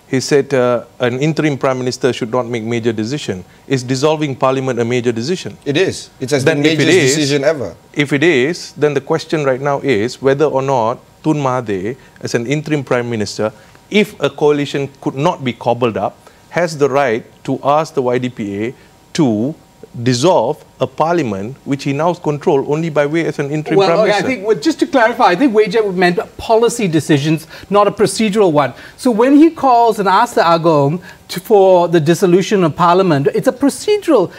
he said an interim Prime Minister should not make major decision. Is dissolving Parliament a major decision? It is. It's the major decision ever. If it is, then the question right now is whether or not Tun Mahathir, as an interim Prime Minister, if a coalition could not be cobbled up, has the right to ask the YDPA to dissolve a parliament which he now controls only by way as an interim Prime Minister. I think, just to clarify, I think Wejat meant policy decisions, not a procedural one. So when he calls and asks the Agong for the dissolution of parliament, it's a procedural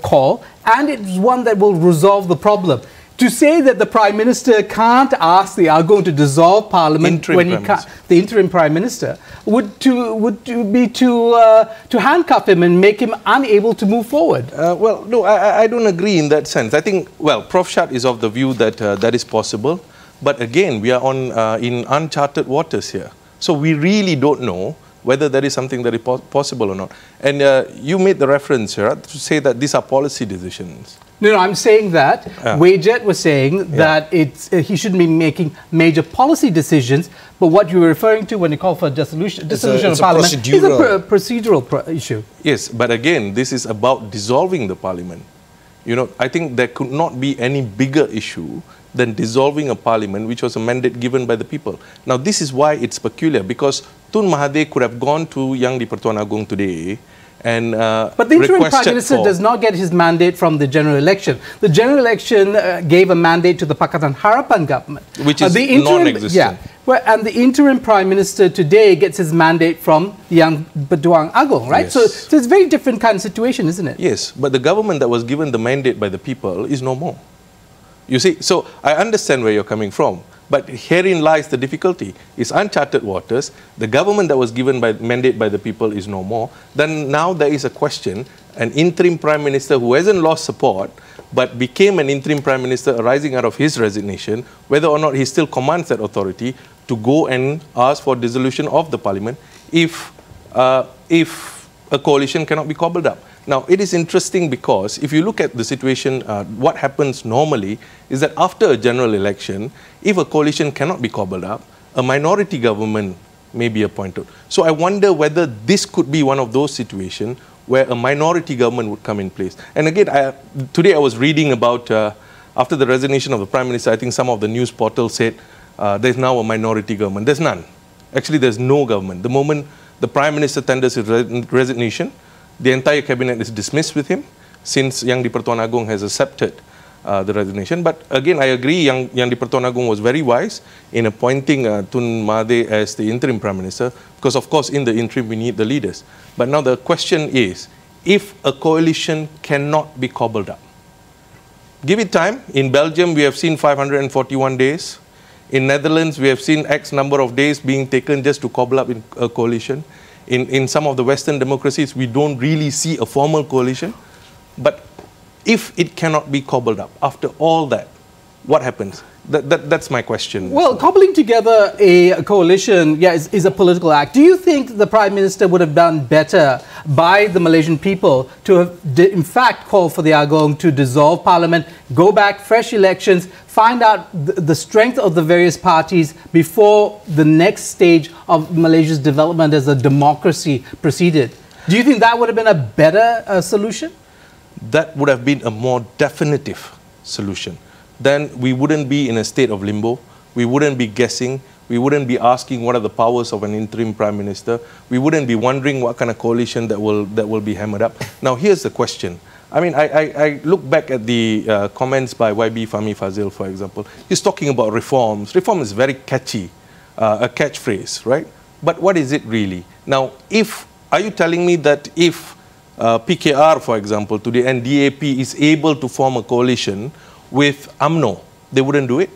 call, and it's one that will resolve the problem. To say that the Prime Minister can't ask the Agong to dissolve Parliament the interim Prime Minister would be to handcuff him and make him unable to move forward. Well, no, I don't agree in that sense. I think, well, Prof. Shad is of the view that that is possible. But again, we are in uncharted waters here. So we really don't know whether that is something that is possible or not. And you made the reference, Sharaad, to say that these are policy decisions. No, I'm saying that Wejat was saying that he shouldn't be making major policy decisions, but what you were referring to when you call for dissolution of Parliament is a procedural issue. Yes, but again, this is about dissolving the Parliament. You know, I think there could not be any bigger issue than dissolving a Parliament which was a mandate given by the people. Now, this is why it's peculiar, because Tun Mahathir could have gone to Yang di-Pertuan Agong today and but the interim Prime Minister does not get his mandate from the general election. The general election gave a mandate to the Pakatan Harapan government, which is non-existent. Yeah, and the interim Prime Minister today gets his mandate from Yang Persatuan Agong, right? Yes. So it's a very different kind of situation, isn't it? Yes, but the government that was given the mandate by the people is no more. You see, so I understand where you're coming from. But herein lies the difficulty. It's uncharted waters. The government that was given mandate by the people is no more. Then now there is a question, an interim Prime Minister who hasn't lost support, but became an interim Prime Minister arising out of his resignation, whether or not he still commands that authority to go and ask for dissolution of the Parliament if a coalition cannot be cobbled up. Now, it is interesting because if you look at the situation, what happens normally is that after a general election, if a coalition cannot be cobbled up, a minority government may be appointed. So I wonder whether this could be one of those situations where a minority government would come in place. And again, today I was reading about, after the resignation of the Prime Minister, I think some of the news portals said there's now a minority government. There's none. Actually, there's no government. The moment the Prime Minister tenders his resignation, the entire cabinet is dismissed with him, since Yang di-Pertuan Agong has accepted the resignation. But again, I agree, Yang di-Pertuan Agong was very wise in appointing Tun Mahathir as the interim Prime Minister, because of course in the interim we need the leaders. But now the question is, if a coalition cannot be cobbled up, give it time. In Belgium, we have seen 541 days. In Netherlands, we have seen X number of days being taken just to cobble up in a coalition. In some of the Western democracies, we don't really see a formal coalition. But if it cannot be cobbled up, after all that, what happens? That's my question. Well, cobbling together a coalition is a political act. Do you think the Prime Minister would have done better by the Malaysian people to have, in fact, called for the Agong to dissolve Parliament, go back, fresh elections, find out the strength of the various parties before the next stage of Malaysia's development as a democracy proceeded? Do you think that would have been a better solution? That would have been a more definitive solution. Then we wouldn't be in a state of limbo. We wouldn't be guessing. We wouldn't be asking what are the powers of an interim prime minister. We wouldn't be wondering what kind of coalition that will be hammered up. Now, here's the question. I mean, I look back at the comments by YB Fahmi Fazil, for example. He's talking about reforms. Reform is very catchy, a catchphrase, right? But what is it really? Now, are you telling me that if PKR, for example, today, and DAP is able to form a coalition with UMNO, they wouldn't do it?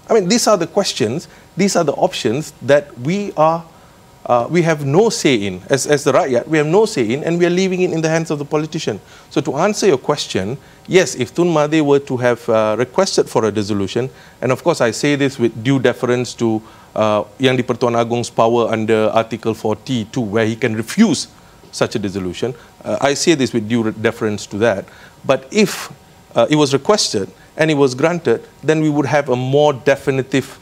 I mean, these are the questions, these are the options that we have no say in. As the rakyat, we have no say in, and we are leaving it in the hands of the politician. So to answer your question, yes, if Tun Mahathir were to have requested for a dissolution, and of course I say this with due deference to Yang di-Pertuan Agong's power under Article 42, where he can refuse such a dissolution. I say this with due deference to that. But if it was requested and it was granted, then we would have a more definitive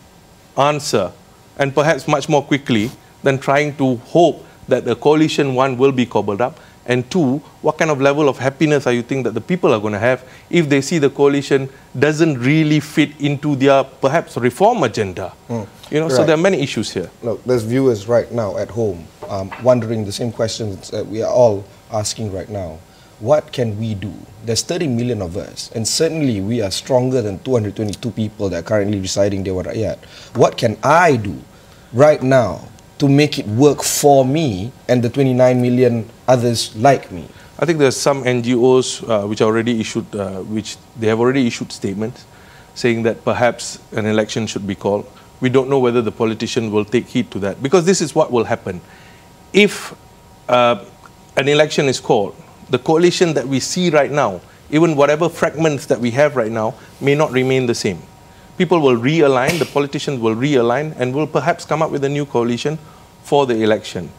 answer, and perhaps much more quickly than trying to hope that the coalition, one, will be cobbled up, and two, what kind of level of happiness are you think that the people are going to have if they see the coalition doesn't really fit into their perhaps reform agenda? You know, right. So there are many issues here. Look, there's viewers right now at home wondering the same questions that we are all asking right now. What can we do? There's 30 million of us, and certainly we are stronger than 222 people that are currently residing Dewan Rakyat. What can I do right now to make it work for me and the 29 million others like me? I think there's some NGOs which have already issued statements saying that perhaps an election should be called. We don't know whether the politician will take heed to that, because this is what will happen. If an election is called, the coalition that we see right now, even whatever fragments that we have right now, may not remain the same. People will realign, the politicians will realign, and will perhaps come up with a new coalition for the election.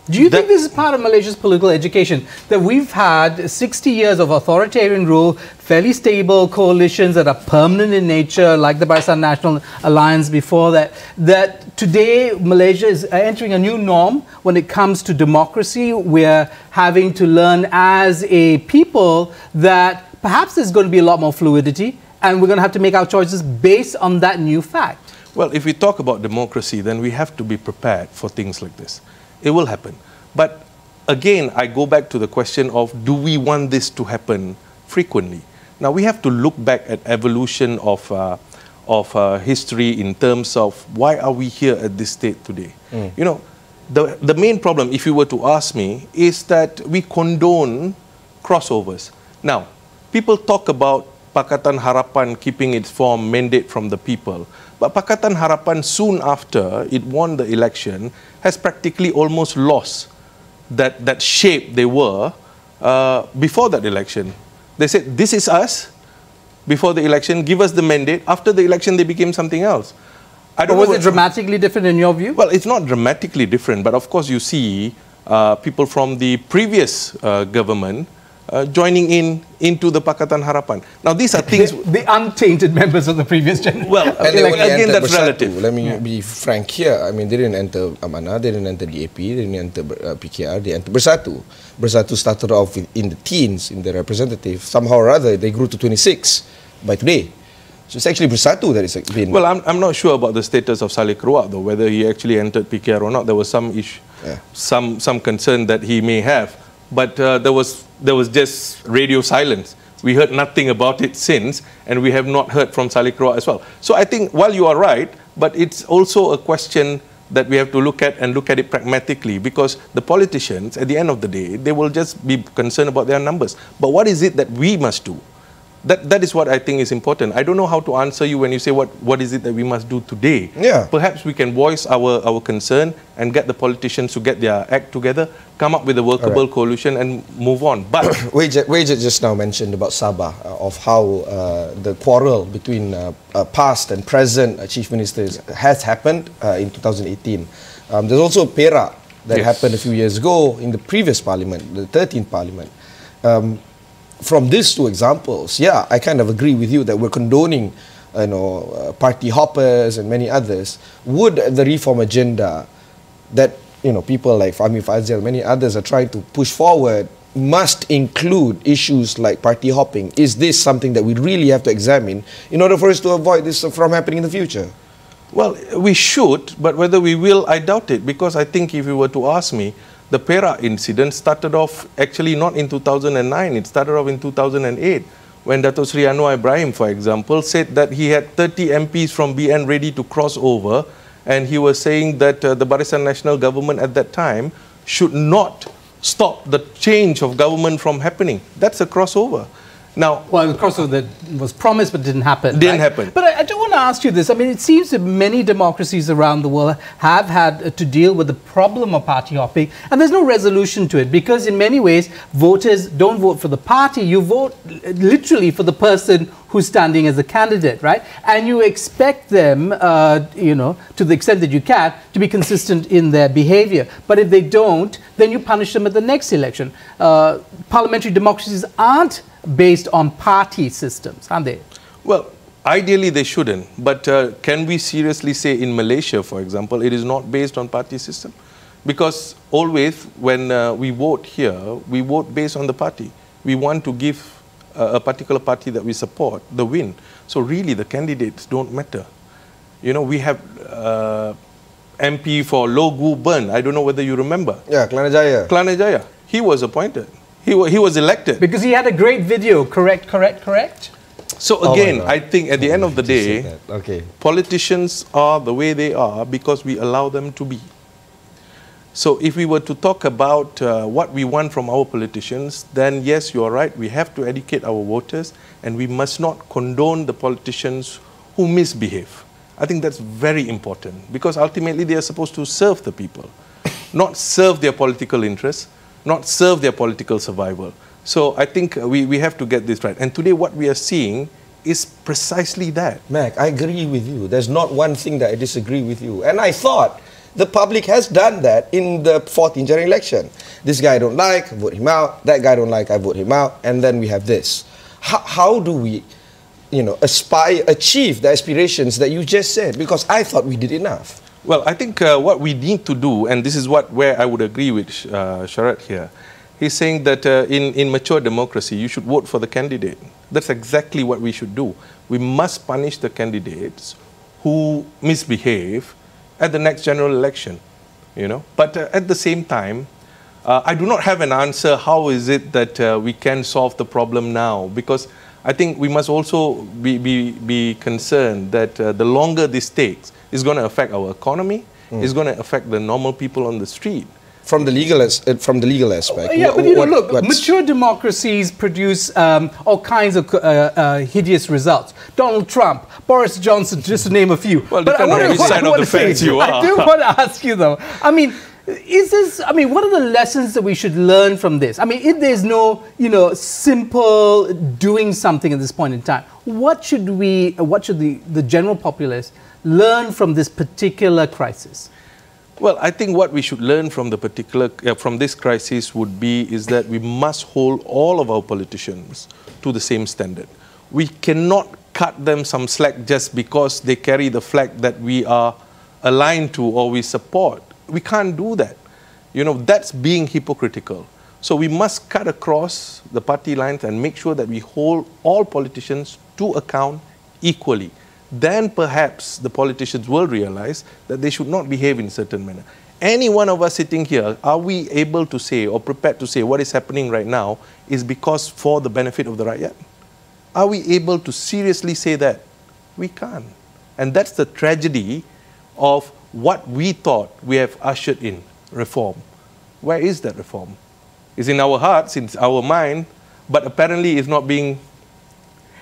Do you think this is part of Malaysia's political education? That we've had 60 years of authoritarian rule, fairly stable coalitions that are permanent in nature, like the Barisan National Alliance before that, that today Malaysia is entering a new norm when it comes to democracy. We're having to learn as a people that perhaps there's going to be a lot more fluidity, and we're going to have to make our choices based on that new fact. Well, if we talk about democracy, then we have to be prepared for things like this. It will happen. But again, I go back to the question of, do we want this to happen frequently? Now, we have to look back at evolution of history in terms of why are we here at this state today. You know, the main problem, if you were to ask me, is that we condone crossovers. Now, people talk about Pakatan Harapan keeping its form, mandate from the people. But Pakatan Harapan, soon after it won the election, has practically almost lost that shape they were before that election. They said, this is us before the election, give us the mandate. After the election, they became something else. Was it dramatically different in your view? Well, it's not dramatically different, but of course you see people from the previous government joining into the Pakatan Harapan. Now, these are things... The untainted members of the previous generation. Well, again, that's relative. Let me be frank here. I mean, they didn't enter Amanah, they didn't enter DAP, they didn't enter PKR, they entered Bersatu. Bersatu started off in the teens, in the representative. Somehow or other, they grew to 26 by today. So it's actually Bersatu that is been... Well, I'm not sure about the status of Saleh Kerouac, though, whether he actually entered PKR or not. There was some issue, some concern that he may have. But there was just radio silence. We heard nothing about it since, and we have not heard from Saleh Kerouac as well. So I think, while you are right, but it's also a question that we have to look at, and look at it pragmatically, because the politicians, at the end of the day, they will just be concerned about their numbers. But what is it that we must do? That is what I think is important. I don't know how to answer you when you say what is it that we must do today. Yeah. Perhaps we can voice our concern and get the politicians to get their act together, come up with a workable coalition and move on. But Wajid just now mentioned about Sabah, of how the quarrel between past and present chief ministers has happened in 2018. There's also Perak that happened a few years ago in the previous parliament, the 13th parliament. From these two examples, yeah, I kind of agree with you that we're condoning, party hoppers and many others. Would the reform agenda that, people like Fahmi Fazil, many others are trying to push forward, must include issues like party hopping? Is this something that we really have to examine in order for us to avoid this from happening in the future? Well, we should, but whether we will, I doubt it, because I think if you were to ask me, the Perak incident started off actually not in 2009, it started off in 2008, when Dato Sri Anwar Ibrahim, for example, said that he had 30 MPs from BN ready to cross over, and he was saying that the Barisan Nasional government at that time should not stop the change of government from happening. That's a crossover. Now, well, the crossover that was promised but didn't happen. Didn't happen. But I do want to ask you this. I mean, it seems that many democracies around the world have had to deal with the problem of party hopping, and there's no resolution to it, because in many ways, voters don't vote for the party. You vote literally for the person who's standing as a candidate, right? And you expect them, you know, to the extent that you can, to be consistent in their behavior. But if they don't, then you punish them at the next election. Parliamentary democracies aren't based on party systems, aren't they? Well, ideally they shouldn't, but can we seriously say in Malaysia, for example, it is not based on party system? Because always when we vote here, we vote based on the party. We want to give a particular party that we support the win. So really the candidates don't matter. You know, we have MP for Logu Burn. I don't know whether you remember. Yeah, Klanajaya. Klanajaya. He was appointed. He was elected. Because he had a great video, correct? So again, I think at the end of the day, politicians are the way they are because we allow them to be. So if we were to talk about what we want from our politicians, then yes, you are right, we have to educate our voters and we must not condone the politicians who misbehave. I think that's very important because ultimately they are supposed to serve the people, not serve their political interests, not serve their political survival. So I think we have to get this right. And today what we are seeing is precisely that. Mac, I agree with you. There's not one thing that I disagree with you. And I thought the public has done that in the 14th general election. This guy I don't like, I vote him out. That guy I don't like, I vote him out. And then we have this. How do we, you know, achieve the aspirations that you just said? Because I thought we did enough. Well, I think what we need to do, and this is where I would agree with Sharaad here, he's saying that in mature democracy, you should vote for the candidate. That's exactly what we should do. We must punish the candidates who misbehave at the next general election, you know. But at the same time, I do not have an answer how is it that we can solve the problem now, because I think we must also be concerned that the longer this takes, it's going to affect our economy, it's going to affect the normal people on the street. From the legal aspect. Yeah, but you know, look, mature democracies produce all kinds of hideous results. Donald Trump, Boris Johnson, just to name a few. Well, depending on which side of the fence you are. I do want to ask you though, I mean, what are the lessons that we should learn from this? I mean, if there's no, you know, simple doing something at this point in time, what should the general populace learn from this particular crisis? Well, I think what we should learn from from this crisis is that we must hold all of our politicians to the same standard. We cannot cut them some slack just because they carry the flag that we are aligned to or we support. We can't do that. You know, that's being hypocritical. So we must cut across the party lines and make sure that we hold all politicians to account equally. Then perhaps the politicians will realize that they should not behave in a certain manner. Any one of us sitting here, are we able to say or prepared to say what is happening right now is because for the benefit of the rakyat? Are we able to seriously say that? We can't. And that's the tragedy of what we thought we have ushered in, reform. Where is that reform? It's in our hearts, it's our mind, but apparently it's not being...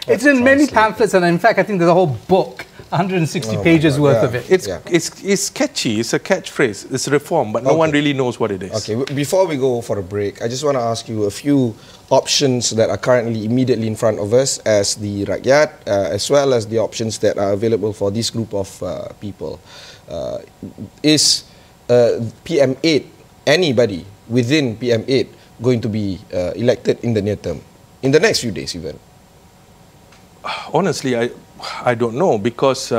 It's in many pamphlets, and in fact, I think there's a whole book, 160 pages worth of it. It's catchy, it's a catchphrase, it's reform, but no one really knows what it is. Okay, before we go for a break, I just want to ask you a few options that are currently immediately in front of us as the rakyat, as well as the options that are available for this group of people. Is PM8, anybody within PM8, going to be elected in the near term, in the next few days even? Honestly, I don't know, because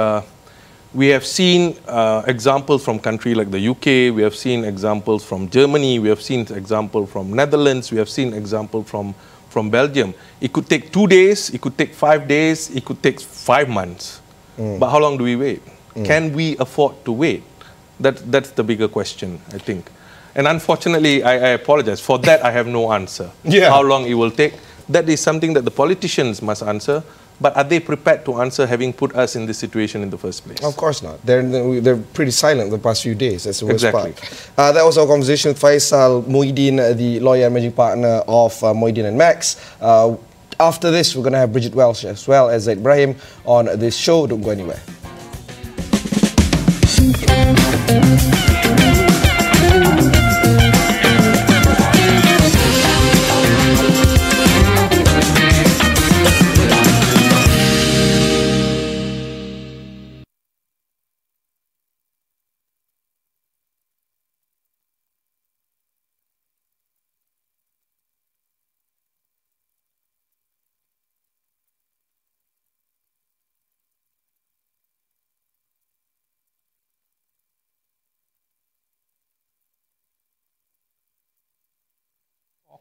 we have seen examples from countries like the UK, we have seen examples from Germany, we have seen examples from Netherlands, we have seen examples from Belgium. It could take 2 days, it could take 5 days, it could take 5 months. But how long do we wait? Can we afford to wait? That's the bigger question, I think. And unfortunately, I apologize. For that, I have no answer. How long it will take, that is something that the politicians must answer. But are they prepared to answer having put us in this situation in the first place? Of course not. They're pretty silent the past few days. That's the worst part. Exactly. That was our conversation with Faisal Muhyiddin, the lawyer and managing partner of Muhyiddin and Max. After this, we're going to have Bridget Welsh as well as Ibrahim on this show. Don't go anywhere.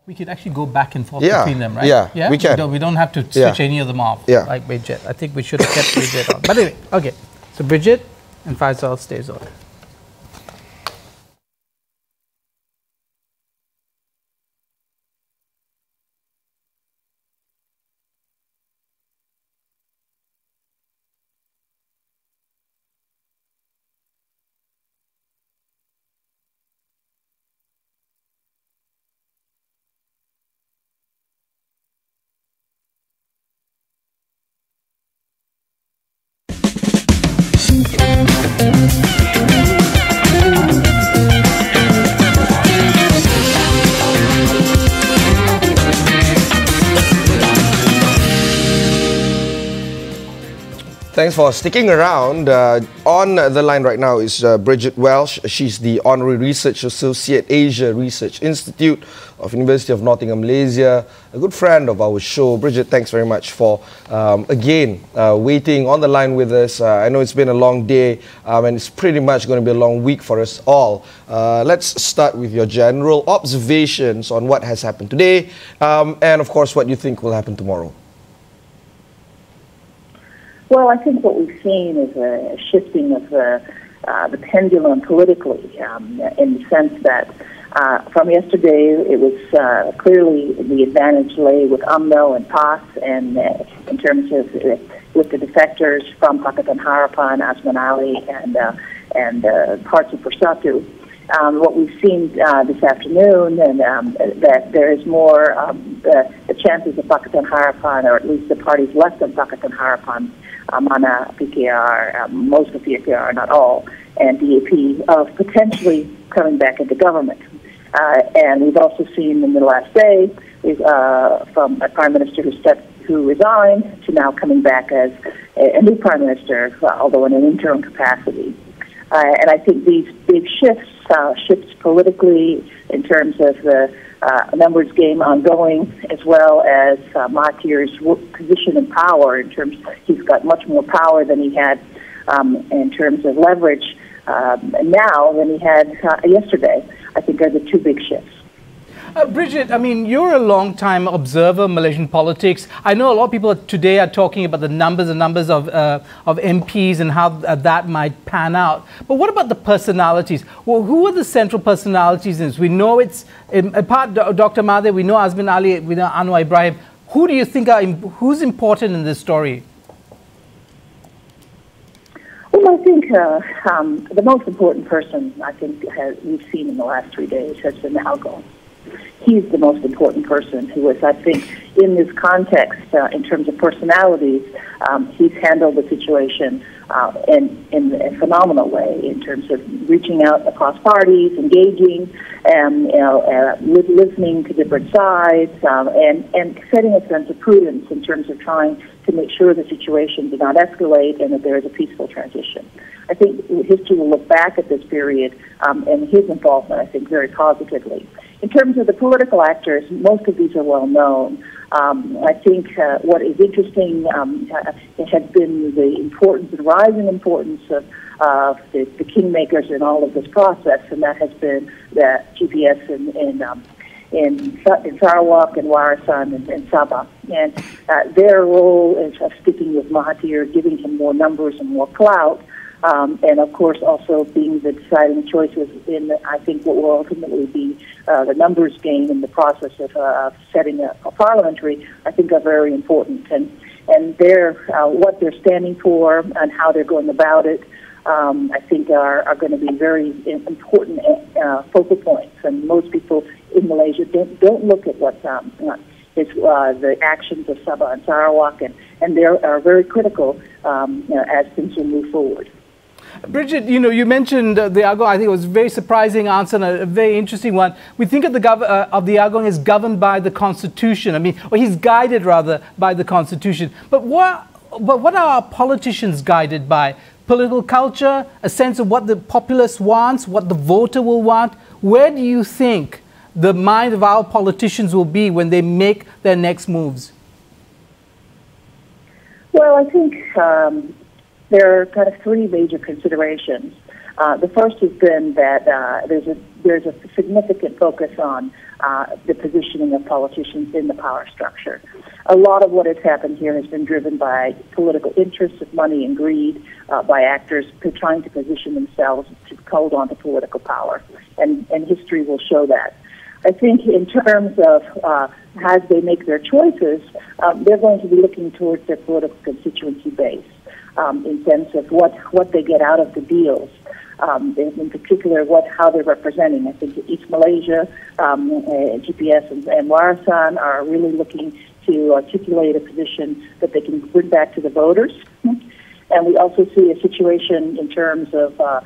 We could actually go back and forth between them, right? Yeah, we can. We don't have to switch any of them off, like Bridget. I think we should have kept Bridget on. But anyway, okay. So Bridget and Faisal stays on. Thanks for sticking around. On the line right now is Bridget Welsh. She's the Honorary Research Associate, Asia Research Institute of University of Nottingham, Malaysia. A good friend of our show. Bridget, thanks very much for, again, waiting on the line with us. I know it's been a long day and it's pretty much going to be a long week for us all. Let's start with your general observations on what has happened today and, of course, what you think will happen tomorrow. Well, I think what we've seen is a shifting of the pendulum politically, in the sense that from yesterday it was clearly the advantage lay with UMNO and PAS, and in terms of with the defectors from Pakatan Harapan, Asman Ali, and parts of Bersatu. What we've seen this afternoon, and that there is more the chances of Pakatan Harapan, or at least the parties left of Pakatan Harapan, Mana, PKR, most of PKR, not all, and DAP, of potentially coming back into government. And we've also seen in the last day from a prime minister who resigned to now coming back as a new prime minister, although in an interim capacity. And I think these big shifts politically in terms of the numbers game ongoing, as well as Mahathir's position in power. In terms, he's got much more power than he had in terms of leverage now than he had yesterday. I think are the two big shifts. Bridget, I mean, you're a long-time observer of Malaysian politics. I know a lot of people today are talking about the numbers and numbers of MPs and how that might pan out. But what about the personalities? Well, who are the central personalities in this? We know it's, apart Dr. Mahathir, we know Asman Ali, we know Anwar Ibrahim. Who do you think who's important in this story? Well, I think the most important person I think we've seen in the last 3 days has been Algon. He's the most important person who is, I think, in this context, in terms of personalities, he's handled the situation in a phenomenal way in terms of reaching out across parties, engaging, and listening to different sides, and setting a sense of prudence in terms of trying to make sure the situation did not escalate and that there is a peaceful transition. I think history will look back at this period and his involvement, I think, very positively. In terms of the political actors, most of these are well known. I think what is interesting has been the importance and rising importance of the kingmakers in all of this process, and that has been the GPS in Sarawak and Warasan and Sabah. And their role is sticking with Mahathir, giving him more numbers and more clout, and of course also being the deciding choices in, I think, what will ultimately be the numbers game in the process of setting a parliamentary, I think are very important. And what they're standing for and how they're going about it, I think are going to be very important focal points. And most people in Malaysia don't look at what is the actions of Sabah and Sarawak, and they are very critical as things will move forward. Bridget, you mentioned the Agong. I think it was a very surprising answer and a very interesting one. We think of the Agong as governed by the Constitution. I mean, or he's guided rather by the Constitution. But what are our politicians guided by? Political culture, a sense of what the populace wants, what the voter will want. Where do you think the mind of our politicians will be when they make their next moves? Well, I think there are kind of three major considerations. The first has been that there's a significant focus on the positioning of politicians in the power structure. A lot of what has happened here has been driven by political interests of money and greed, by actors trying to position themselves to hold on to political power, and history will show that. I think in terms of as they make their choices, they're going to be looking towards their political constituency base. In sense of what they get out of the deals, in particular how they're representing. I think East Malaysia, GPS and Warasan are really looking to articulate a position that they can bring back to the voters. And we also see a situation in terms of all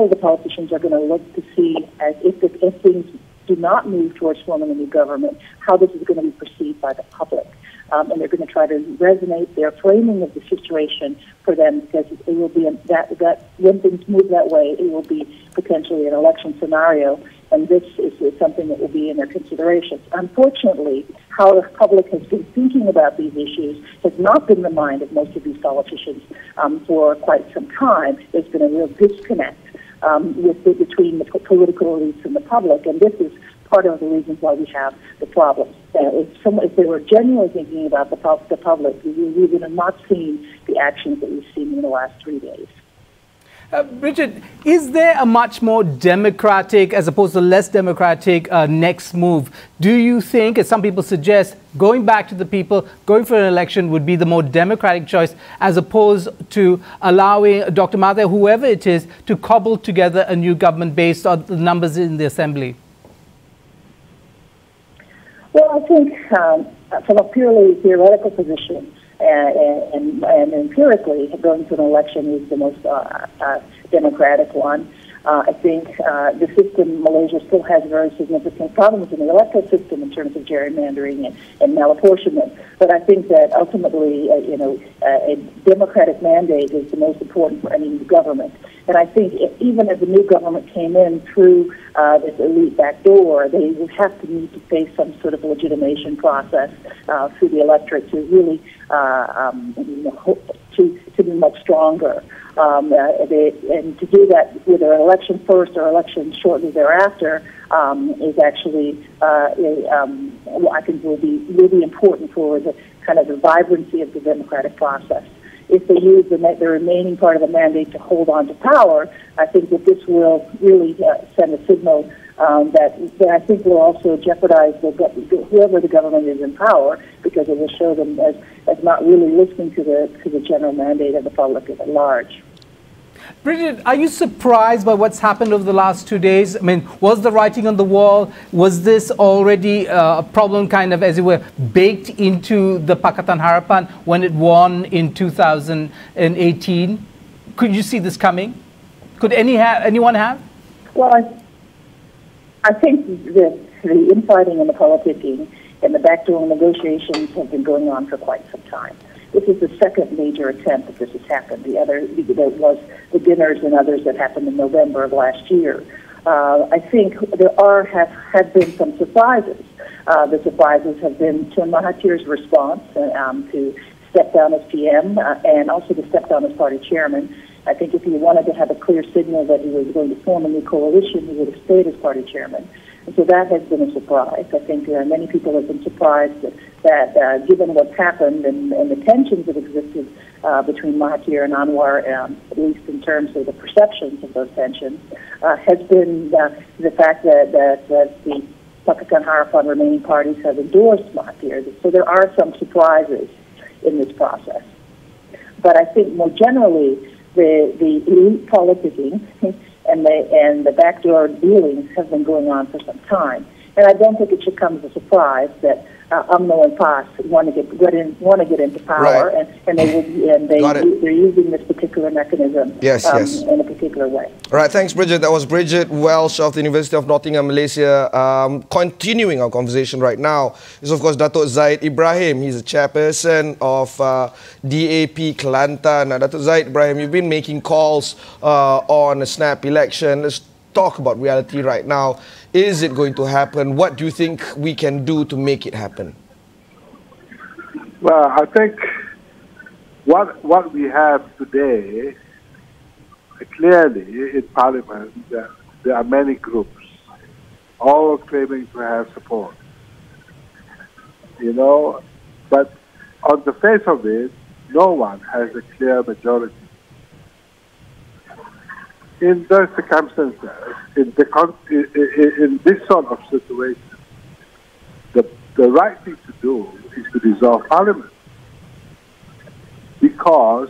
of the politicians are going to look to see as if things do not move towards forming a new government, how this is going to be perceived by the public. And they're going to try to resonate their framing of the situation for them, because it will be that when things move that way, it will be potentially an election scenario, and this is something that will be in their considerations. Unfortunately, how the public has been thinking about these issues has not been the mind of most of these politicians for quite some time. There's been a real disconnect between the political elites and the public, and this is part of the reasons why we have the problems. If they were genuinely thinking about the public, we would have not seen the actions that we've seen in the last 3 days. Bridget, is there a much more democratic as opposed to less democratic next move? Do you think, as some people suggest, going back to the people, going for an election would be the more democratic choice as opposed to allowing Dr. Mahathir, whoever it is, to cobble together a new government based on the numbers in the Assembly? Well, I think from a purely theoretical position and empirically, going to an election is the most democratic one. I think the system, Malaysia still has very significant problems in the electoral system in terms of gerrymandering and malapportionment. But I think that ultimately, a democratic mandate is the most important for any new government. And I think even if the new government came in through this elite back door, they would have to need to face some sort of legitimation process through the electorate to really to be much stronger. And to do that with an election first or election shortly thereafter is actually, I think, will be important for the kind of the vibrancy of the democratic process. If they use the remaining part of the mandate to hold on to power, I think that this will really send a signal that I think will also jeopardize whoever the government is in power, because it will show them as not really listening to the general mandate of the public at large. Bridget, are you surprised by what's happened over the last 2 days? I mean, was the writing on the wall? Was this already a problem kind of, as it were, baked into the Pakatan Harapan when it won in 2018? Could you see this coming? Could anyone have? Well, I think the infighting and the politicking and the backdoor negotiations have been going on for quite some time. This is the second major attempt that this has happened. There was the dinners and others that happened in November of last year. I think there have been some surprises. The surprises have been Tun Mahathir's response to step down as PM and also to step down as party chairman. I think if he wanted to have a clear signal that he was going to form a new coalition, he would have stayed as party chairman. So that has been a surprise. I think many people have been surprised that given what's happened and the tensions that existed between Mahathir and Anwar, at least in terms of the perceptions of those tensions, has been the fact that the Pakatan Harapan remaining parties have endorsed Mahathir. So there are some surprises in this process. But I think more generally, the elite politicking and the backdoor dealings have been going on for some time. And I don't think it should come as a surprise that UMNO and PAS want to get into power, Right. and they're using this particular mechanism in a particular way. All right, thanks, Bridget. That was Bridget Welsh of the University of Nottingham, Malaysia. Continuing our conversation right now is, of course, Dato' Zaid Ibrahim. He's the chairperson of DAP Kelantan. Now, Dato' Zaid Ibrahim, you've been making calls on a snap election. Let's talk about reality right now. Is it going to happen? What do you think we can do to make it happen? Well, I think what we have today, clearly in Parliament, there are many groups, all claiming to have support. You know, but on the face of it, no one has a clear majority. In those circumstances, in this sort of situation, the right thing to do is to dissolve Parliament, because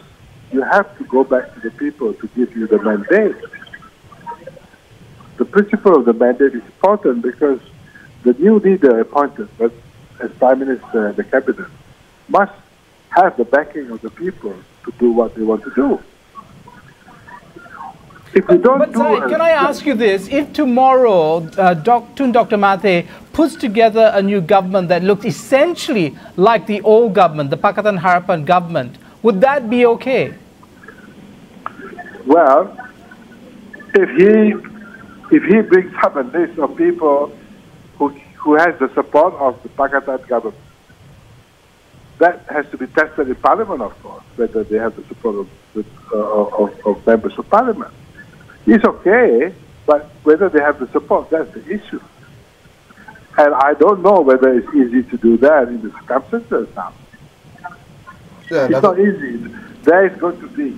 you have to go back to the people to give you the mandate. The principle of the mandate is important because the new leader appointed as Prime Minister and the Cabinet must have the backing of the people to do what they want to do. If we don't can I ask you this? If tomorrow Dr. Mahathir puts together a new government that looks essentially like the old government, the Pakatan Harapan government, would that be okay? Well, if he brings up a list of people who has the support of the Pakatan government, that has to be tested in Parliament, of course, whether they have the support of members of Parliament. It's okay, but whether they have the support, that's the issue. And I don't know whether it's easy to do that in the circumstances now. Yeah, it's not easy. There is going to be,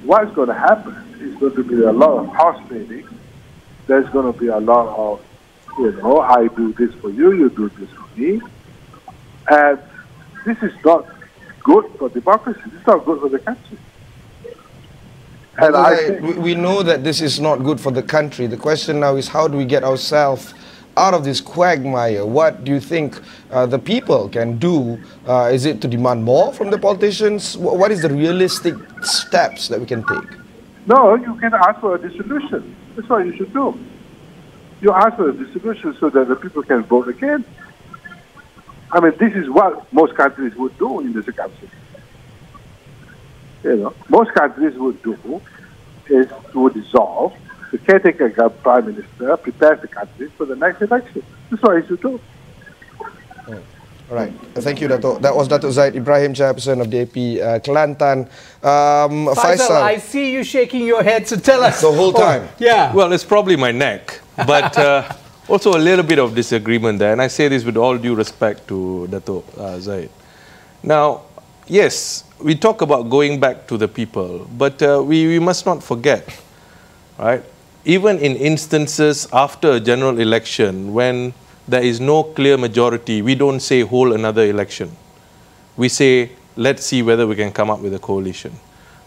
what's going to happen is going to be a lot of horse trading. There's going to be a lot of, I do this for you, you do this for me. And this is not good for democracy. It's not good for the country. And we know that this is not good for the country. The question now is, how do we get ourselves out of this quagmire? What do you think the people can do? Is it to demand more from the politicians? What is the realistic steps that we can take? No, you can ask for a dissolution. That's what you should do. You ask for a dissolution so that the people can vote again. I mean, this is what most countries would do in this circumstance. Most countries would do is to dissolve, the caretaker Prime Minister prepares the country for the next election. That's what he should do. All right. Thank you, Dato'. That was Dato' Zaid Ibrahim, chairperson of DAP Kelantan. Faisal, I see you shaking your head, so tell us. The whole time. Yeah. Well, it's probably my neck, but also a little bit of disagreement there. And I say this with all due respect to Dato' Zaid. Now, yes, we talk about going back to the people, but we must not forget, right? Even in instances after a general election, when there is no clear majority, we don't say hold another election. We say, let's see whether we can come up with a coalition.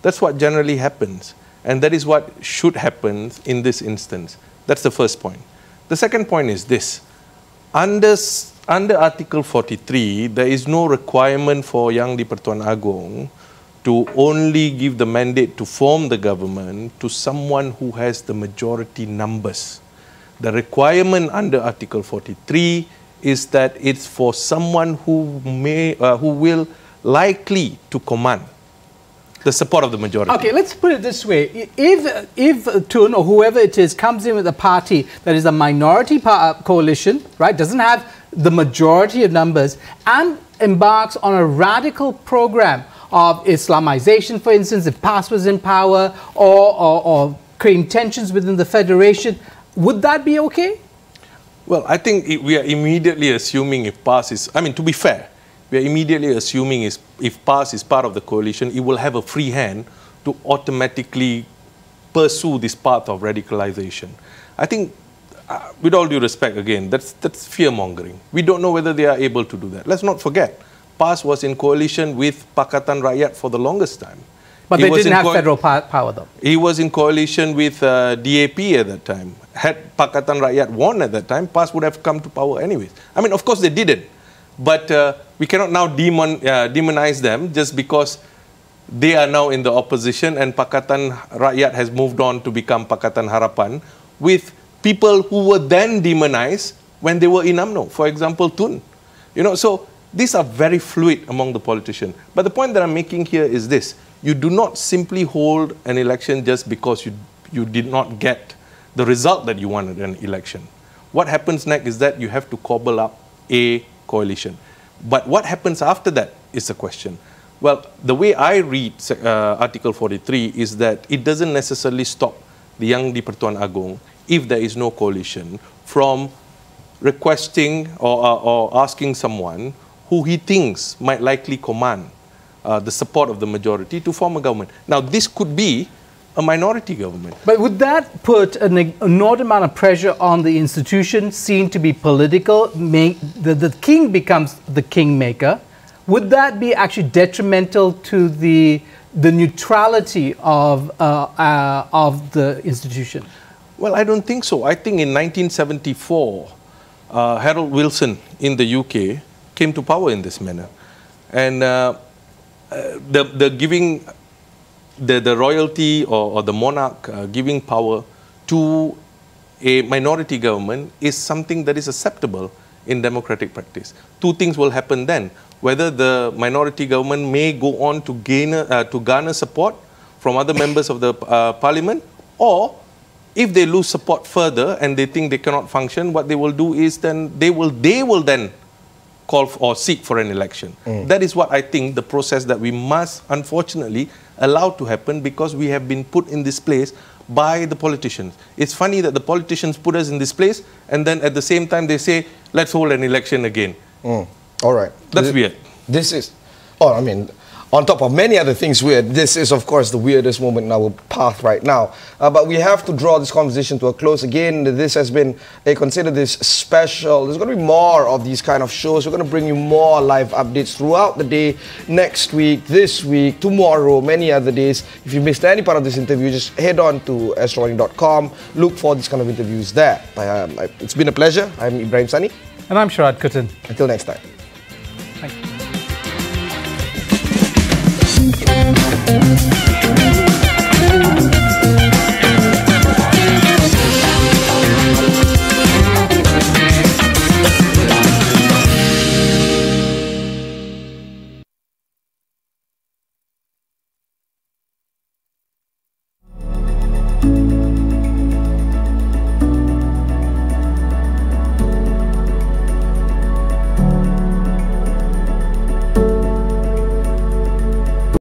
That's what generally happens. And that is what should happen in this instance. That's the first point. The second point is this. Under Article 43, there is no requirement for Yang di-Pertuan Agong to only give the mandate to form the government to someone who has the majority numbers. The requirement under Article 43 is that it's for someone who will likely to command the support of the majority. Okay, let's put it this way. If Tun or whoever it is comes in with a party that is a minority coalition, right, doesn't have the majority of numbers, and embarks on a radical program of Islamization, for instance, if PAS was in power, or creating tensions within the federation, would that be okay? Well, I think we are immediately assuming if PAS is, I mean, to be fair, we are immediately assuming if PAS is part of the coalition, it will have a free hand to automatically pursue this path of radicalization. I think, with all due respect, again, that's fear-mongering. We don't know whether they are able to do that. Let's not forget, PAS was in coalition with Pakatan Rakyat for the longest time. But they didn't have federal power, though. He was in coalition with DAP at that time. Had Pakatan Rakyat won at that time, PAS would have come to power anyways. I mean, of course they didn't. But we cannot now demonize them just because they are now in the opposition and Pakatan Rakyat has moved on to become Pakatan Harapan with people who were then demonized when they were in UMNO. For example, Tun. You know, so these are very fluid among the politicians. But the point that I'm making here is this. You do not simply hold an election just because you did not get the result that you wanted in an election. What happens next is that you have to cobble up a coalition. But what happens after that is the question. Well, the way I read Article 43 is that it doesn't necessarily stop the Yang di-Pertuan Agong, if there is no coalition, from requesting or asking someone who he thinks might likely command the support of the majority to form a government. Now, this could be a minority government. But would that put an enormous amount of pressure on the institution seen to be political? The king becomes the kingmaker. Would that be actually detrimental to the neutrality of the institution? Well, I don't think so. I think in 1974, Harold Wilson in the UK came to power in this manner. And the royalty or the monarch giving power to a minority government is something that is acceptable in democratic practice. Two things will happen then. Whether the minority government may go on to garner support from other members of the parliament, or if they lose support further and they think they cannot function, what they will do is then they will then call or seek for an election. That is what I think the process that we must unfortunately allow to happen, because we have been put in this place by the politicians. It's funny that the politicians put us in this place and then at the same time they say, let's hold an election again. All right. That's weird. This is, I mean, on top of many other things weird, this is, of course, the weirdest moment in our path right now. But we have to draw this conversation to a close. Again, this has been Consider This special. There's going to be more of these kind of shows. We're going to bring you more live updates throughout the day, next week, this week, tomorrow, many other days. If you missed any part of this interview, just head on to AstroWani.com. Look for these kind of interviews there. It's been a pleasure. I'm Ibrahim Sani. And I'm Sharaad Kuttan. Until next time. Thank you.